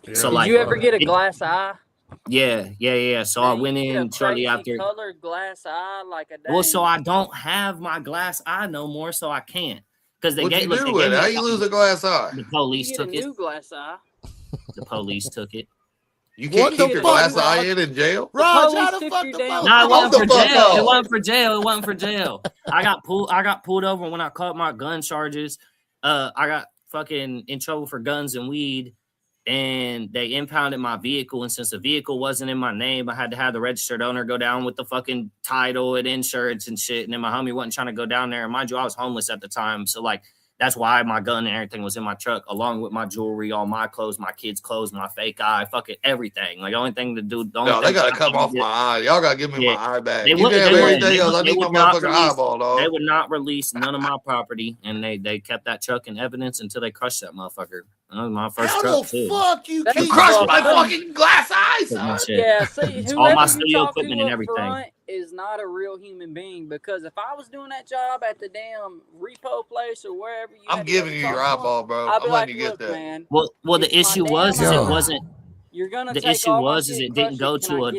Yeah. So did you ever get a glass eye? Yeah. So I went in shortly after. Colored glass eye, like a day. Well, so I don't have my glass eye no more, so I can't because they gave. How you lose a glass eye? The police took it. New glass eye. The police took it. You can't keep your glass eye in jail? Rog, how the fuck the fuck? No, it wasn't for jail. It wasn't for jail. I got pulled over when I caught my gun charges. I got fucking in trouble for guns and weed. And they impounded my vehicle. And since the vehicle wasn't in my name, I had to have the registered owner go down with the fucking title and insurance and shit. And then my homie wasn't trying to go down there. And mind you, I was homeless at the time. So like, that's why my gun and everything was in my truck, along with my jewelry, all my clothes, my kids' clothes, my fake eye, fucking everything. Like, the only thing to do. They got to come off my eye. Y'all got to give me my eye back. I need my motherfucking eyeball, dog. They would not release none of my property, and they kept that truck in evidence until they crushed that motherfucker. That was my first truck, too. Fuck you crushed my fucking glass eyes. Yeah, see, all my studio equipment and everything is not a real human being, because if I was doing that job at the damn repo place or wherever I'm giving you your eyeball, bro. I'm letting you get that. Man, well, the issue was it wasn't. You're gonna. The issue was it didn't go to a.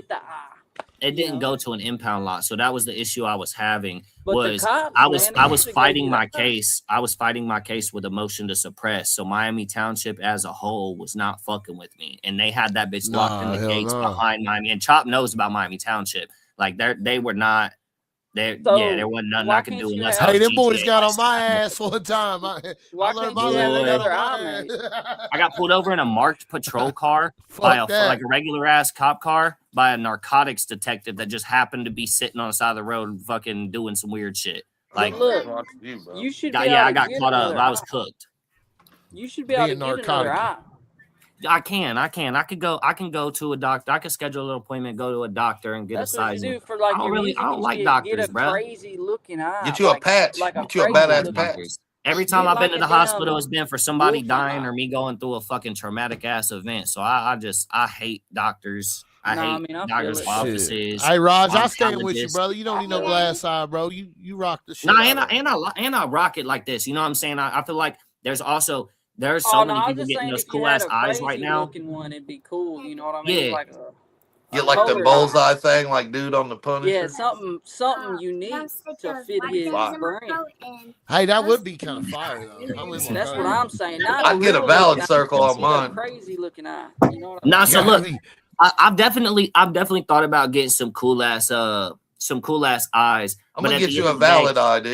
It didn't go to an impound lot, so that was the issue I was having. But I was fighting my case. I was fighting my case with a motion to suppress. So Miami Township as a whole was not fucking with me, and they had that bitch locked in the gates behind Miami. And Chop knows about Miami Township. Like they were not. There wasn't nothing I could do unless. Hey, them boys got on my ass one time. I learned my I got pulled over in a marked patrol car by like a regular ass cop car by a narcotics detective that just happened to be sitting on the side of the road, fucking doing some weird shit. Like, look, you should. I got caught up. I was cooked. You should be able to get another eye. I can go to a doctor. I can schedule a little appointment, go to a doctor and get a size. Do for like I don't like doctors, get a bro. Crazy looking eye. Get you a patch. Get you a badass patch. Every time I've been to the hospital, it's been for somebody dying or me going through a fucking traumatic ass event. So I hate doctors. I hate doctors' offices. Hey, Raj, I stand with you, brother. You don't need no glass eye, bro. You rock the shit. And I rock it like this. You know what I'm saying? I feel like there's also there's so many I was people just getting saying those if you cool had ass a eyes right crazy now. looking one, it'd be cool. You know what I mean? Yeah. Like Get like the colored bullseye eye. thing, like dude on the Punisher. Yeah, something unique to fit his brand. Hey, that would be kind of fire though. I'm with That's what Marco. I'm saying. Not I'd a get a real valid looking eye. circle on Get a mine. crazy looking eye. You know what I Nah, mean? so Yeah, look, I mean, I've definitely thought about getting some cool ass eyes. I'm But gonna at get the you end a of the day, valid eye, dude.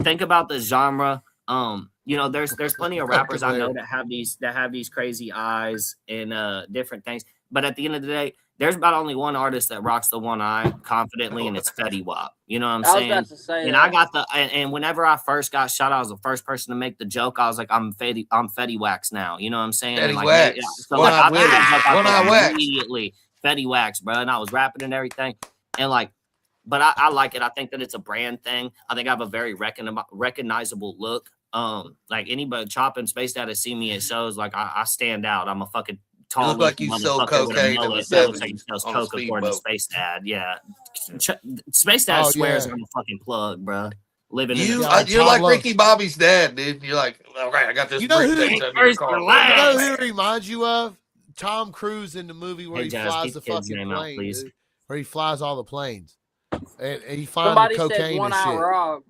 think about the genre. You know, there's plenty of rappers I know that have these crazy eyes and different things. But at the end of the day, there's about only one artist that rocks the one eye confidently, and it's Fetty Wap. You know what I'm I was saying? about to say And that. I got and whenever I first got shot, I was the first person to make the joke. I was like, I'm Fetty Wax now. You know what I'm saying? Fetty And like, Wax. so One like, eye I made the Willie. joke out One there eye wax. immediately. Fetty Wax, bro, and I was rapping and everything, and like. But I like it. I think that it's a brand thing. I think I have a very recognizable look. Like anybody chopping Space Dad to see me at shows, like I stand out. I'm a fucking tall. You look like you sold cocaine in the That looks like he 70s sells on a coke according to speedboat. Space Dad. Yeah, Space Dad swears I'm a fucking plug, bro. Living You're Tom like Love. Ricky Bobby's dad, dude. You're like, all right, I got this You know who- briefcase under your car. You know who it reminds you of? Tom Cruise in the movie where he Jazz, flies keep the the kid's fucking name out, plane, please. dude. Where he flies all the planes. And he finds Somebody the said cocaine one and eye shit. Rog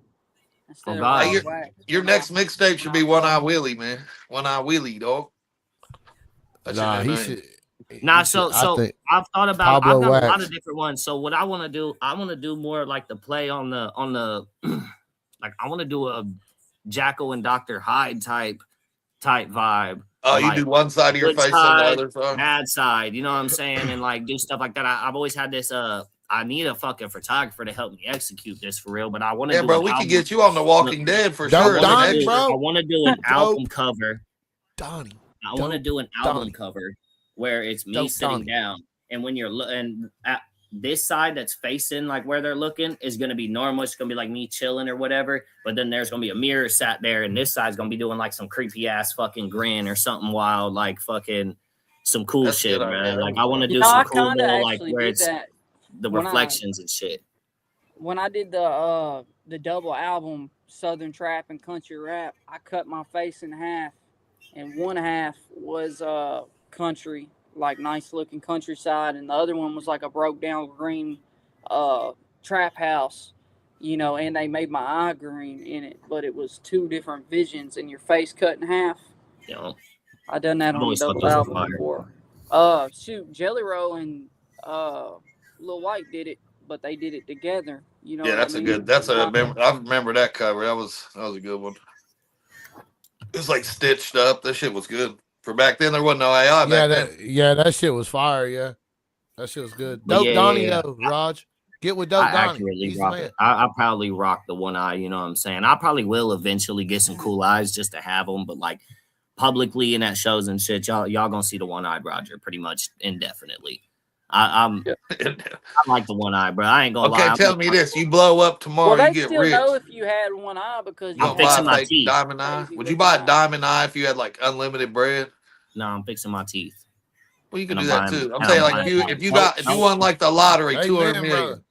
instead of God. Rog Hey, Wax. Your next mixtape should be One Eye Willie, man. One Eye Willie, dog. That's Nah, your he new name. should. Nah, he so should- I think I've thought about Pablo I've done a lot Wax. of different ones. So what I want to do, I want to do more like the play on the like I want to do a Jackal and Dr. Hyde type vibe. Oh, you like, do one side of your good face side, and the other side? bad side, you know what I'm saying? And like do stuff like that. I've always had this I need a fucking photographer to help me execute this for real, but I want to Yeah, do bro, an we album. can get you on The Walking Dead for Dope sure. as an Donnie, extra. bro. I want to do an album cover. Donnie. I want to do an album Donnie. cover where it's me Dope sitting Donnie. down, and when you're and at this side that's facing like where they're looking is gonna be normal. It's gonna be like me chilling or whatever. But then there's gonna be a mirror sat there, and this side's gonna be doing like some creepy ass fucking grin or something wild, like fucking some cool That's shit, good man. idea. Like I want to do You know, I some cool kind of little, like actually where did it's that the when I- reflections and shit. when I did the double album Southern Trap and Country Rap. I cut my face in half, and one half was country, like nice looking countryside, and the other one was like a broke down green trap house, you know, and they made my eye green in it, but it was two different visions and your face cut in half. You know, I done that I've on a always thought double those were album fire. before. Shoot, Jelly Roll and Lil White did it, but they did it together. You know, Yeah, what that's I a mean? good. I remember that cover. That was a good one. It was like stitched up. That shit was good. For back then, there wasn't no AI back then. That shit was fire. Yeah, that shit was good. But Dope yeah, Donnie yeah. though, Raj. Get with Dope I Donnie. accurately He's the rock man. it. I probably rock the one eye. You know what I'm saying? I probably will eventually get some cool eyes just to have them, but like publicly and at shows and shit, y'all gonna see the one eyed Roger pretty much indefinitely. I like the one eye, bro. I ain't gonna lie. Okay, tell me this: you blow up tomorrow, Well, you they get still rich. know if you had one eye because you You I'm don't fixing buy my a fake teeth. diamond eye. Crazy Would you looking buy a eye. diamond eye if you had like unlimited bread? No, I'm fixing my teeth. Well, you can And do I'm that buying- too. I'm and saying I'm like buying- if you won like the lottery, Amen, 200 brother. million.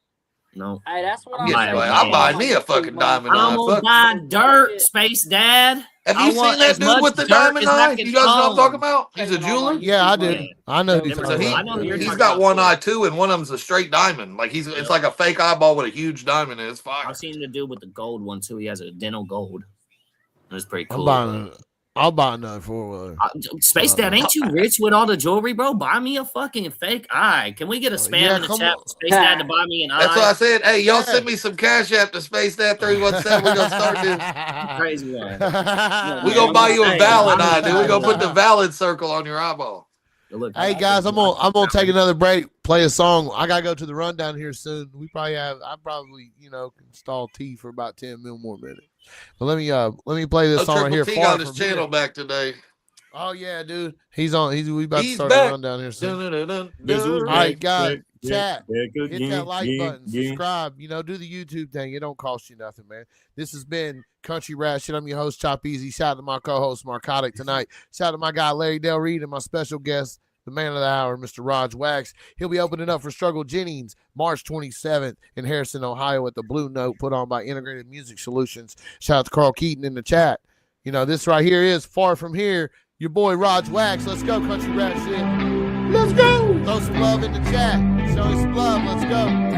No. Hey, that's what I'm I'm getting saying. like, I'll buy me a fucking diamond eye. I'm gonna Fuck. buy dirt, Space Dad. Have I you seen want that as dude much with the dirt diamond as I eye? can You guys know what I'm own. talking about? He's a jeweler. Yeah, I do. I know who you're So talking So I know who you're about. he's talking got about, one too. eye too, and one of them's a straight diamond. Like it's like a fake eyeball with a huge diamond in it. It's fire. I've seen the dude with the gold one too. He has a dental gold. It's pretty I'm cool. buying. I'll buy another 4-wheeler. Space Dad, ain't you rich with all the jewelry, bro? Buy me a fucking fake eye. Can we get a spam yeah, in the come chat on. for Space Dad to buy me an eye? That's what I said. Hey, y'all Yeah. send me some cash app to Space That 317. We're gonna start this. Crazy one. We're gonna buy you a Hey, valid buy me eye, an dude. We're gonna eye. put the valid circle on your eyeball. Look, Hey guys, I'm gonna take another break, play a song. I gotta go to the rundown here soon. I probably can stall T for about 10 more minutes. But let me play this song right here. T Far got his From channel Here. back today. Oh yeah, dude. We about to He's start back. the rundown here soon. Dun-dun-dun-dun. All right, guys, chat. Hit that like button, subscribe. Do the YouTube thing. It don't cost you nothing, man. This has been Country Rat Shit. I'm your host, Chop Easy. Shout out to my co-host, Marcotic, tonight. Shout out to my guy, Larry Del Reed, and my special guest, the man of the hour, Mr. Rog Wax. He'll be opening up for Struggle Jennings March 27th in Harrison, Ohio at the Blue Note put on by Integrated Music Solutions. Shout out to Carl Keaton in the chat. This right here is Far From Here. your boy Rog Wax. Let's go, country rap shit. Let's go. Throw some love in the chat. Show us some love. Let's go.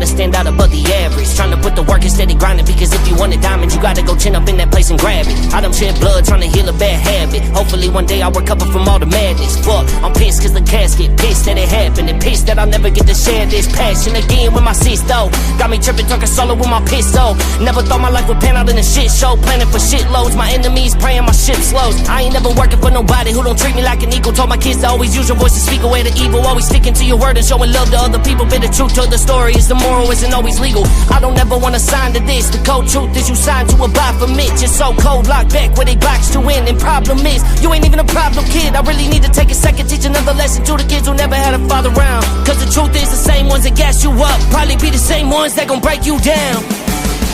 Stand out above the average, trying to put the work instead of grinding, because if you want a diamond, you gotta go chin up in that place and grab it. I done shed blood trying to heal a bad habit. Hopefully one day I'll recover from all the madness. Fuck, I'm pissed cause the casket, pissed that it happened, and pissed that I'll never get to share this passion again with my sis though. Got me tripping, talking solo with my pistol. Never thought my life would pan out in a shit show, planning for shitloads. My enemies praying my ship slows. I ain't never working for nobody who don't treat me like an equal. Told my kids to always use your voice to speak away the evil. Always sticking to your word and showing love to other people. Bit the truth to the story is the moral isn't always legal. I don't ever wanna sign to this. The cold truth is you signed to a Baphomet. Just so cold, locked back where they boxed you in. And problem is, you ain't even a problem kid. I really need to take a second, teach another lesson to the kids who never had a father around. Cause the truth is the same ones that gas you up probably be the same ones that gon' break you down.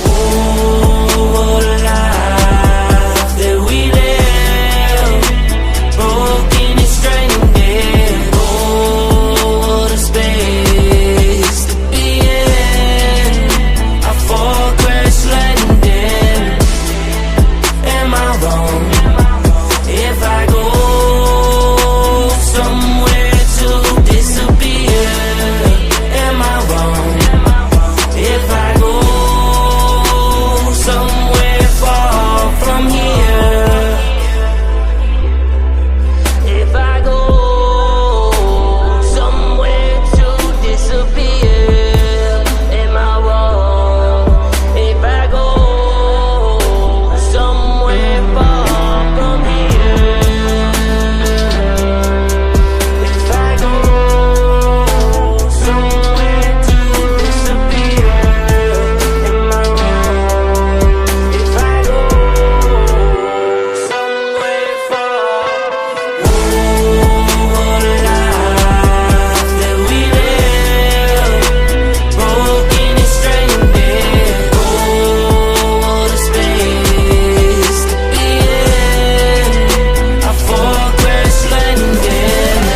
Oh, what a life that we live, broken and stranded. Oh, what a space to be in. I fall, crash landing. Am I wrong if I go somewhere to disappear? Am I wrong if I go somewhere far from here? If I go somewhere to disappear, am I wrong if I go somewhere far from here? If I go somewhere to disappear, am I wrong if I go somewhere far? Oh, what a life that we live, broken and stranded. Oh, what a space to be in. I fall, crash landing.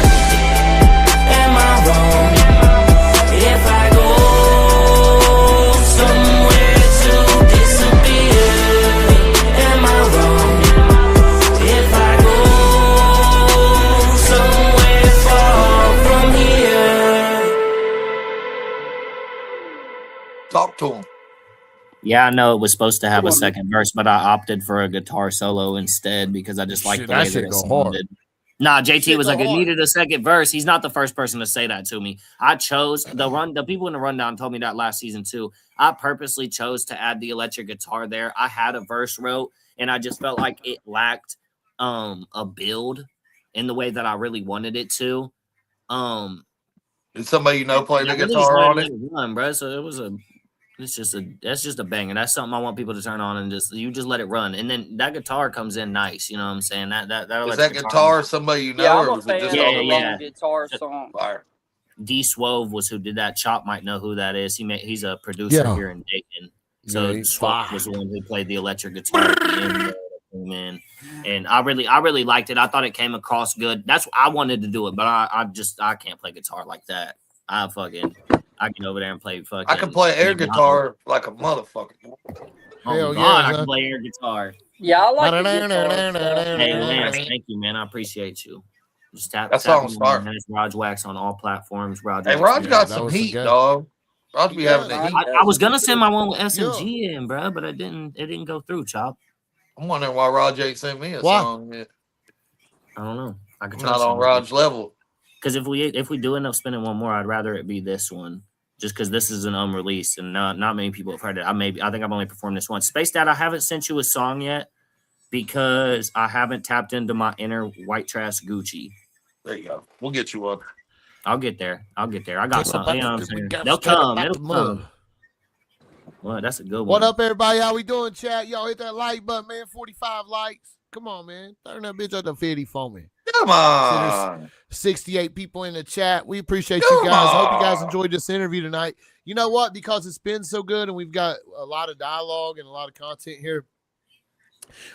Am I wrong if I go somewhere to disappear? Am I wrong if I go somewhere far from here? Talk to him. Yeah, I know it was supposed to have a second verse, but I opted for a guitar solo instead because I just like Shit, the that way shit that it go hard. sounded. Nah, JT Shit was go like, it hard. needed a second verse. He's not the first person to say that to me. I chose the people in the rundown told me that last season too. I purposely chose to add the electric guitar there. I had a verse wrote, and I just felt like it lacked a build in the way that I really wanted it to. Did somebody you know play and the I really guitar just on let it? it run, bro. So that's just a banger. That's something I want people to turn on and just let it run. And then that guitar comes in nice. You know what I'm saying? That Is electric that guitar somebody you know, Yeah, I'm or a was it fan just of on the the yeah. long guitar song. fire? D Swove was who did that. Chop might know who that is. He's a producer Yeah. here in Dayton. So Yeah, he's Swove fire. was the one who played the electric guitar at the end there that came in. And I really liked it. I thought it came across good. That's I wanted to do it, but I can't play guitar like that. I get over there and play fucking. I can play air guitar like a motherfucker. Oh Hell God, yeah, I huh? can play air guitar. Yeah, I like the guitar stuff. Hey Lance, thank you, man. I appreciate you. Just tap That tap song's me, fire. man. It's Rog Wax on all platforms. Rog Hey, Wax, Rog man. got that some was the heat, guy. dog. Rog be having the Yeah, heat. I was gonna send my one with SMG in, bro, but it didn't go through, Chop. I'm wondering why Rog ain't sent me a song yet. I don't know. I could try not on Rog's level. Because if we do end up spinning one more, I'd rather it be this one. Just because this is an unreleased and not many people have heard it. I think I've only performed this once. Space Dad, I haven't sent you a song yet because I haven't tapped into my inner white trash Gucci. There you go. We'll get you one. I'll get there. I got something. You know what I'm saying? They'll come. It'll come. Well, that's a good one. What up, everybody? How we doing, chat? Y'all hit that like button, man. 45 likes. Come on, man. Turn that bitch up to 50 for me. Come on. 68 people in the chat. We appreciate you guys. I hope you guys enjoyed this interview tonight. You know what? Because it's been so good and we've got a lot of dialogue and a lot of content here,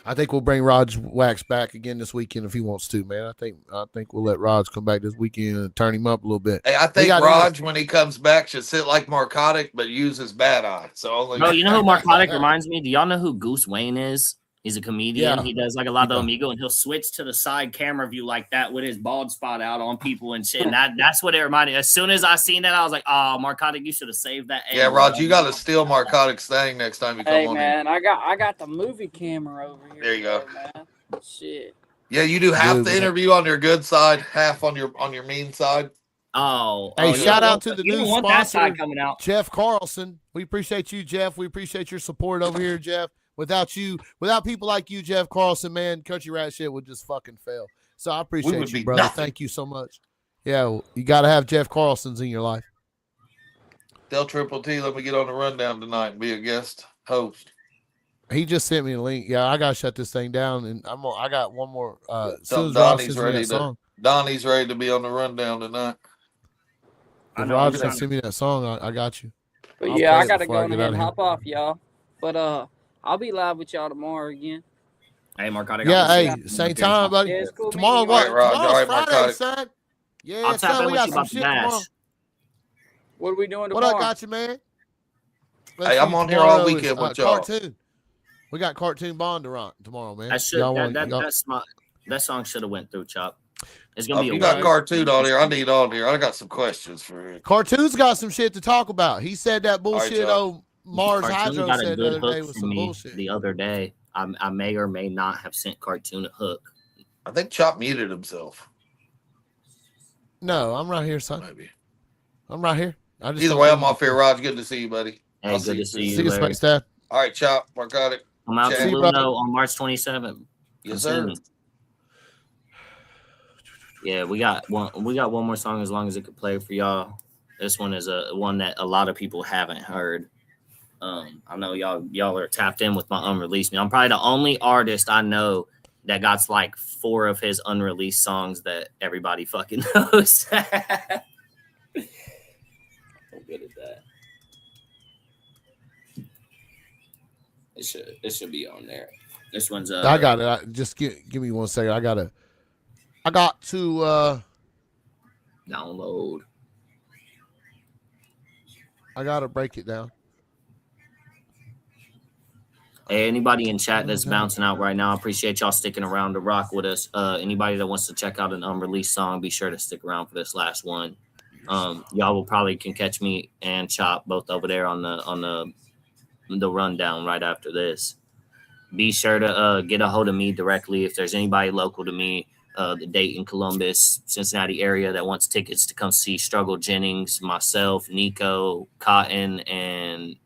I think we'll bring Rog Wax back again this weekend if he wants to, man. I think we'll let Rog come back this weekend and turn him up a little bit. Hey, I think Rog, when he comes back, should sit like Marcotic, but use his bad eye. Bro, you know who Marcotic reminds me? Do y'all know who Goose Wayne is? He's a comedian. Yeah. He does like a lot of Amigo, and he'll switch to the side camera view like that with his bald spot out on people and shit. And that's what it reminded me. As soon as I seen that, I was like, "Oh, Marcotic, you should have saved that." Yeah, Rog, you got to steal Marcotic's thing next time you come on. Hey, man, I got the movie camera over here. There you go, man. Shit. Yeah, you do half the interview on your good side, half on your mean side. Hey, shout out to the new sponsor, coming out, Jeff Carlson. We appreciate you, Jeff. We appreciate your support over here, Jeff. Without people like you, Jeff Carlson, man, Country Rat shit would just fucking fail. So I appreciate you, brother. Nothing. Thank you so much. Yeah, you got to have Jeff Carlson's in your life. Tell Triple T, let me get on the rundown tonight and be a guest host. He just sent me a link. Yeah, I gotta shut this thing down, and I got one more. As soon as Donnie's ready to be on the rundown tonight. Rog send me that song. I got you. But yeah, I gotta go ahead and hop off, y'all. But I'll be live with y'all tomorrow again. Hey, Marcotic. Yeah, hey, same time, buddy. Yeah, cool tomorrow, what? Tomorrow's Friday, son. Yeah, son, we got some shit tomorrow. What are we doing tomorrow? What up, got you, man? Hey, I'm on here all weekend with y'all. Cartoon. We got Cartoon Bond tomorrow, man. That song should have went through, Chop. It's gonna be. You got Cartoon on here. I need on here. I got some questions for you. Cartoon's got some shit to talk about. He said that bullshit. Mars Hydro said the other day was some bullshit. The other day, I may or may not have sent Cartoon a hook. I think Chop muted himself. No, I'm right here, son. Maybe. I'm right here. Either way, I'm off here, Rog. Good to see you, buddy. Hey, good to see you. See you, Space Dad. All right, Chop. Marcotic. I'm out to Luno on March 27th. Yes, sir. Yeah, we got one more song as long as it could play for y'all. This one is one that a lot of people haven't heard. I know y'all are tapped in with my unreleased. I'm probably the only artist I know that got like 4 of his unreleased songs that everybody fucking knows. I'm good at that. It should be on there. This one's I got it. Just give me 1 second. I got to download. I gotta break it down. Hey, anybody in chat that's bouncing out right now, I appreciate y'all sticking around to rock with us. Anybody that wants to check out an unreleased song, be sure to stick around for this last one. Y'all will probably can catch me and Chop both over there on the rundown right after this. Be sure to get a hold of me directly if there's anybody local to me, the Dayton, Columbus, Cincinnati area that wants tickets to come see Struggle Jennings, myself, Nico, Cotton, and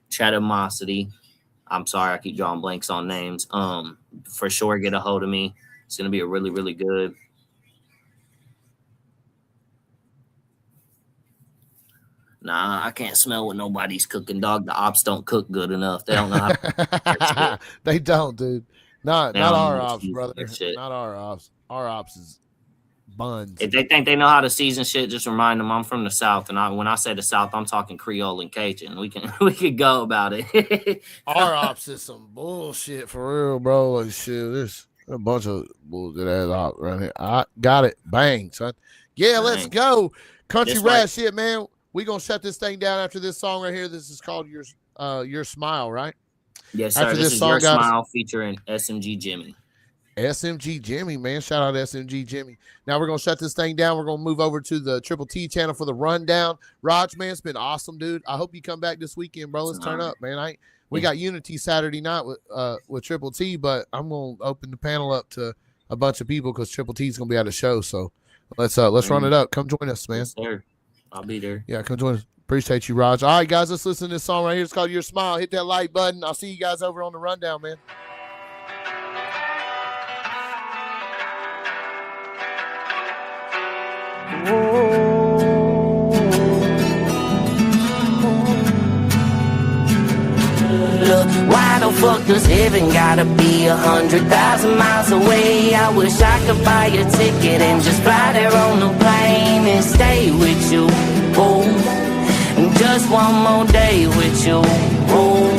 Chatomosity. I'm sorry, I keep drawing blanks on names. For sure, get a hold of me. It's gonna be a really, really good. Nah, I can't smell what nobody's cooking, dog. The ops don't cook good enough. They don't know how to They don't, dude. Not our ops, brother. Not our ops. Our ops is buns. If they think they know how to season shit, just remind them I'm from the South, and when I say the South, I'm talking Creole and Cajun. We can go about it. Our ops is some bullshit for real, bro. Like shit, there's a bunch of bullshit ass ops right here. I got it, bang, son. Yeah, let's go, Country Rat shit, man. We gonna shut this thing down after this song right here. This is called Your Smile, right? Yes, sir. This is Your Smile featuring SMG Jimmy. SMG Jimmy, man. Shout out to SMG Jimmy. Now we're going to shut this thing down. We're going to move over to the Triple T channel for the rundown. Rog, man, it's been awesome, dude. I hope you come back this weekend, bro. Let's turn up, man. We got Unity Saturday night with Triple T, but I'm gonna open the panel up to a bunch of people because Triple T's gonna be at a show. So let's run it up. Come join us, man. Yes, sir. I'll be there. Yeah, come join us. Appreciate you, Raj. All right, guys, let's listen to this song right here. It's called Your Smile. Hit that like button. I'll see you guys over on the rundown, man. Look, why the fuck does heaven gotta be 100,000 miles away? I wish I could buy a ticket and just fly there on the plane and stay with you. Oh, just one more day with you. Oh,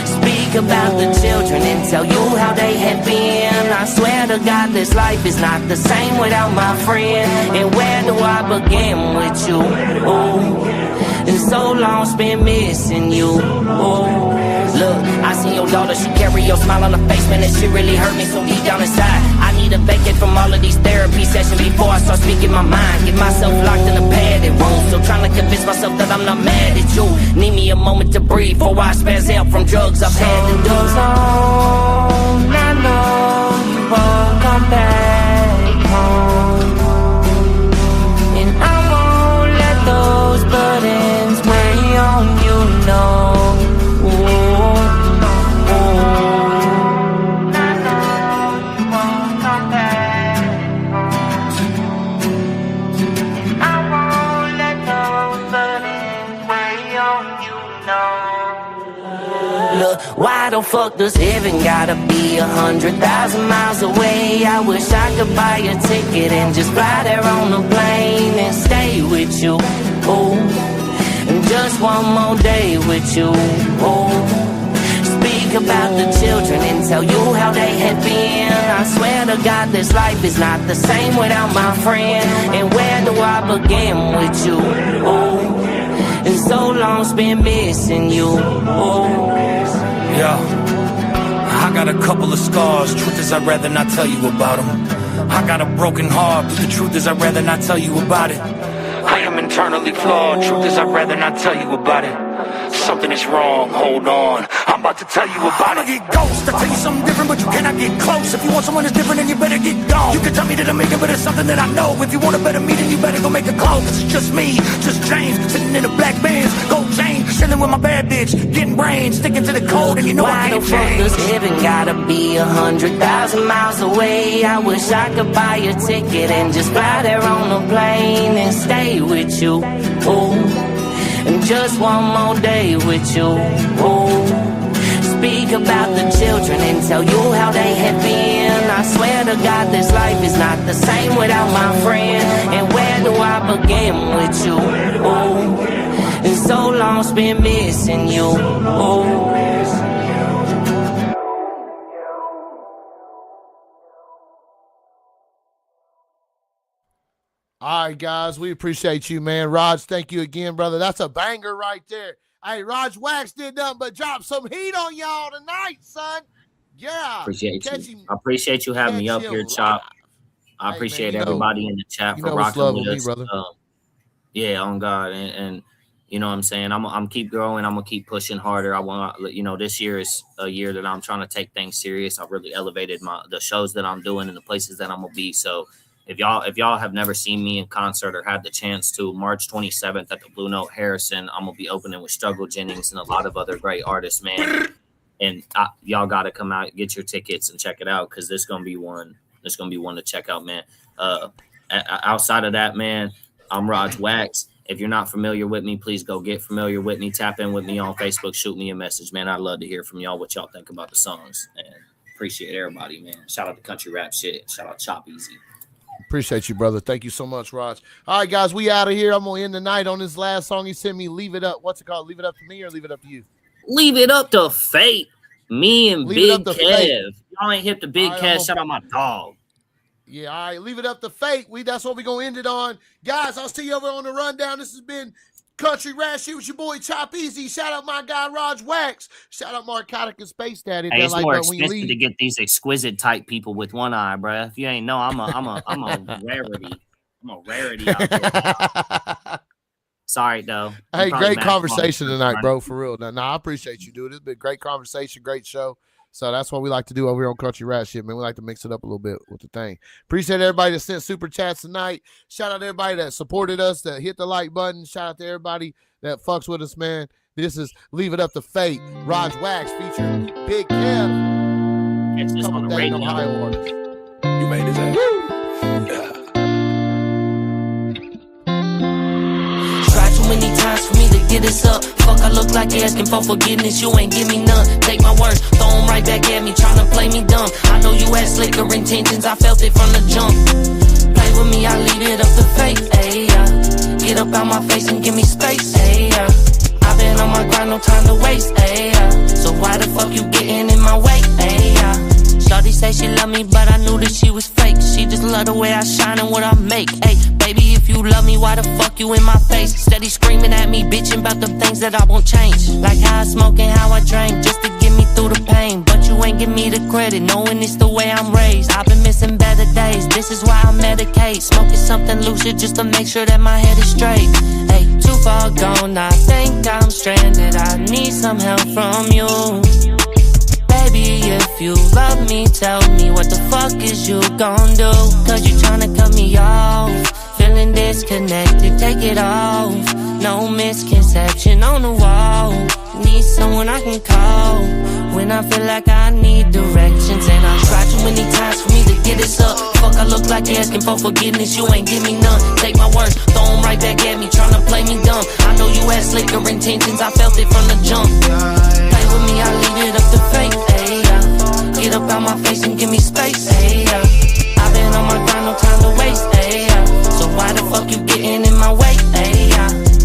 speak about the children and tell you how they have been. I swear to God, this life is not the same without my friend. And where do I begin with you? Oh, it's so long spent missing you. Oh, look, I see your daughter, she carry your smile on her face, man, that shit really hurt me so deep down inside. I need a vacate from all of these therapy sessions before I start speaking my mind. Get myself locked in a padded room, still trying to convince myself that I'm not mad at you. Need me a moment to breathe before I spaz out from drugs I've had to do. I know you won't come back home, and I won't let those burdens weigh on you, no. Why the fuck does heaven gotta be 100,000 miles away? I wish I could buy a ticket and just fly there on the plane and stay with you. Oh, and just one more day with you. Oh, speak about the children and tell you how they have been. I swear to God, this life is not the same without my friend. And where do I begin with you? Oh, it's so long spent missing you. Oh, yeah, I got a couple of scars. Truth is, I'd rather not tell you about them. I got a broken heart, but the truth is, I'd rather not tell you about it. I am internally flawed. Truth is, I'd rather not tell you about it. Something is wrong, hold on, I'm about to tell you about it. I'ma get ghost, I tell you something different, but you cannot get close. If you want someone that's different, then you better get gone. You can tell me that I'm making, but it's something that I know. If you want a better me, then you better go make a call. Cause it's just me, just James, sitting in a black Benz, gold chain, chilling with my bad bitch, getting brains, sticking to the code, and you know I can't change. Why the fuck does heaven gotta be 100,000 miles away? I wish I could buy a ticket and just fly there on a plane and stay with you. Oh, and just one more day with you. Oh, speak about the children and tell you how they have been. I swear to God, this life is not the same without my friend. And where do I begin with you? Oh, it's so long spent missing you. Oh, all right, guys, we appreciate you, man. Raj, thank you again, brother. That's a banger right there. Hey, Rog Wax did nothing but drop some heat on y'all tonight, son. Yeah. Appreciate you. I appreciate you having me up here, Chop. I appreciate everybody in the chat for rocking with us. Brother. Yeah, on God. And you know what I'm saying? I'm keep growing. I'm going to keep pushing harder. I want to, you know, this year is a year that I'm trying to take things serious. I've really elevated the shows that I'm doing and the places that I'm going to be. So, if y'all have never seen me in concert or had the chance to, March 27th at the Blue Note Harrison, I'm gonna be opening with Struggle Jennings and a lot of other great artists, man. And y'all got to come out, get your tickets, and check it out because there's gonna be one. There's gonna be one to check out, man. Outside of that, man, I'm Rog Wax. If you're not familiar with me, please go get familiar with me. Tap in with me on Facebook. Shoot me a message, man. I'd love to hear from y'all what y'all think about the songs. And appreciate everybody, man. Shout out to Country Rap Shit. Shout out Chop Easy. Appreciate you, brother. Thank you so much, Raj. All right, guys, we out of here. I'm going to end the night on this last song he sent me, Leave It Up. What's it called? Leave It Up to me or Leave It Up to you? Leave it up to fate. Me and Big Kev. Y'all ain't hip to Big Kev. Shout out my dog. Yeah, all right. Leave it up to fate. That's what we're going to end it on. Guys, I'll see you over on the rundown. This has been Country Rap Shit with your boy Chop Easy. Shout out my guy Rog Wax. Shout out Marcotic and Space Daddy. Hey, it's more expensive to get these exquisite type people with one eye, bro. If you ain't know, I'm a rarity. I'm a rarity out there. Sorry, though. Hey, great conversation tonight, bro. For real. Now, I appreciate you, dude. It's been great conversation, great show. So that's what we like to do over here on Country Rap Shit, man. We like to mix it up a little bit with the thing. Appreciate everybody that sent super chats tonight. Shout out to everybody that supported us, that hit the like button. Shout out to everybody that fucks with us, man. This is Leave It Up to Fate, Rog Wax featuring Big Kev. It's just on the radio. You made his ass. Try too many times for me to get this up. Fuck, I look like asking for forgiveness. You ain't give me none. Take my words, throw them right back at me, tryna play me dumb. I know you had slicker intentions, I felt it from the jump. Play with me, I leave it up to fate. Ayy, get up out my face and give me space. Ayy, I've been on my grind, no time to waste. Ayy, so why the fuck you getting in my way? Ayy, shawty say she love me, but I knew that she was fake. She just love the way I shine and what I make. Ayy, baby, if you love me, why the fuck you in my face? Steady screaming at me, bitching about the things that I won't change. Like how I smoke and how I drink, just to get me through the pain. But you ain't give me the credit, knowing it's the way I'm raised. I've been missing better days, this is why I medicate. Smoking something lucid just to make sure that my head is straight. Hey, too far gone, I think I'm stranded. I need some help from you. Baby, if you love me, tell me what the fuck is you gon' do? Cause you tryna cut me off, feeling disconnected, take it off. No misconception on the wall. Need someone I can call when I feel like I need directions. And I tried too many times for me to get this up. Fuck, I look like asking for forgiveness. You ain't give me none. Take my words, throw them right back at me, tryna play me dumb. I know you had slicker intentions, I felt it from the jump. Play with me, I leave it up to fate. Ayy, get up out my face and give me space. Ayy, I've been on my grind, no time to waste. Ayy, so why the fuck you getting in my way? Ayy,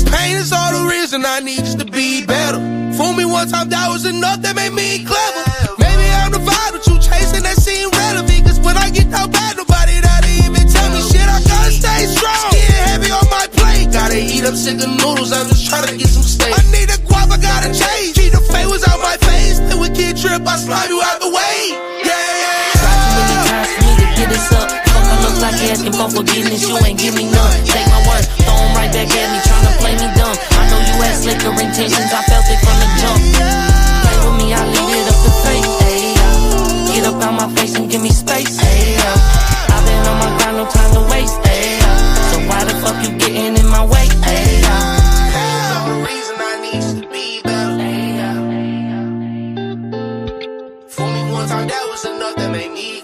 pain is all the reason I need you to be better. Fool me one time, that was enough, that made me clever. Maybe I'm the vibe that you chasing that seem relevant. Cause when I get down bad, nobody that'll even tell me shit. I gotta stay strong, getting heavy on my plate. Gotta eat up sick of noodles, I'm just trying to get some steak. I need a guap, I gotta change. Keep the favors out my face, then we get trip, I slide you out the way. Yeah, yeah. Try too many times for me to get this up. Fuck, I look like asking for forgiveness. You ain't give me none. Take my word, throw them right back at me, tryna play me dumb. I know you had slicker intentions, I felt it from the jump. Play with me, I leave it up to fate. Ayy, get up out my face and give me space. Ayy, I've been on my grind, no time to waste. Ayy, so why the fuck you getting in my way? Ayy, Pain's all the reason I need you to be better. Fool me one time, that was enough, that made me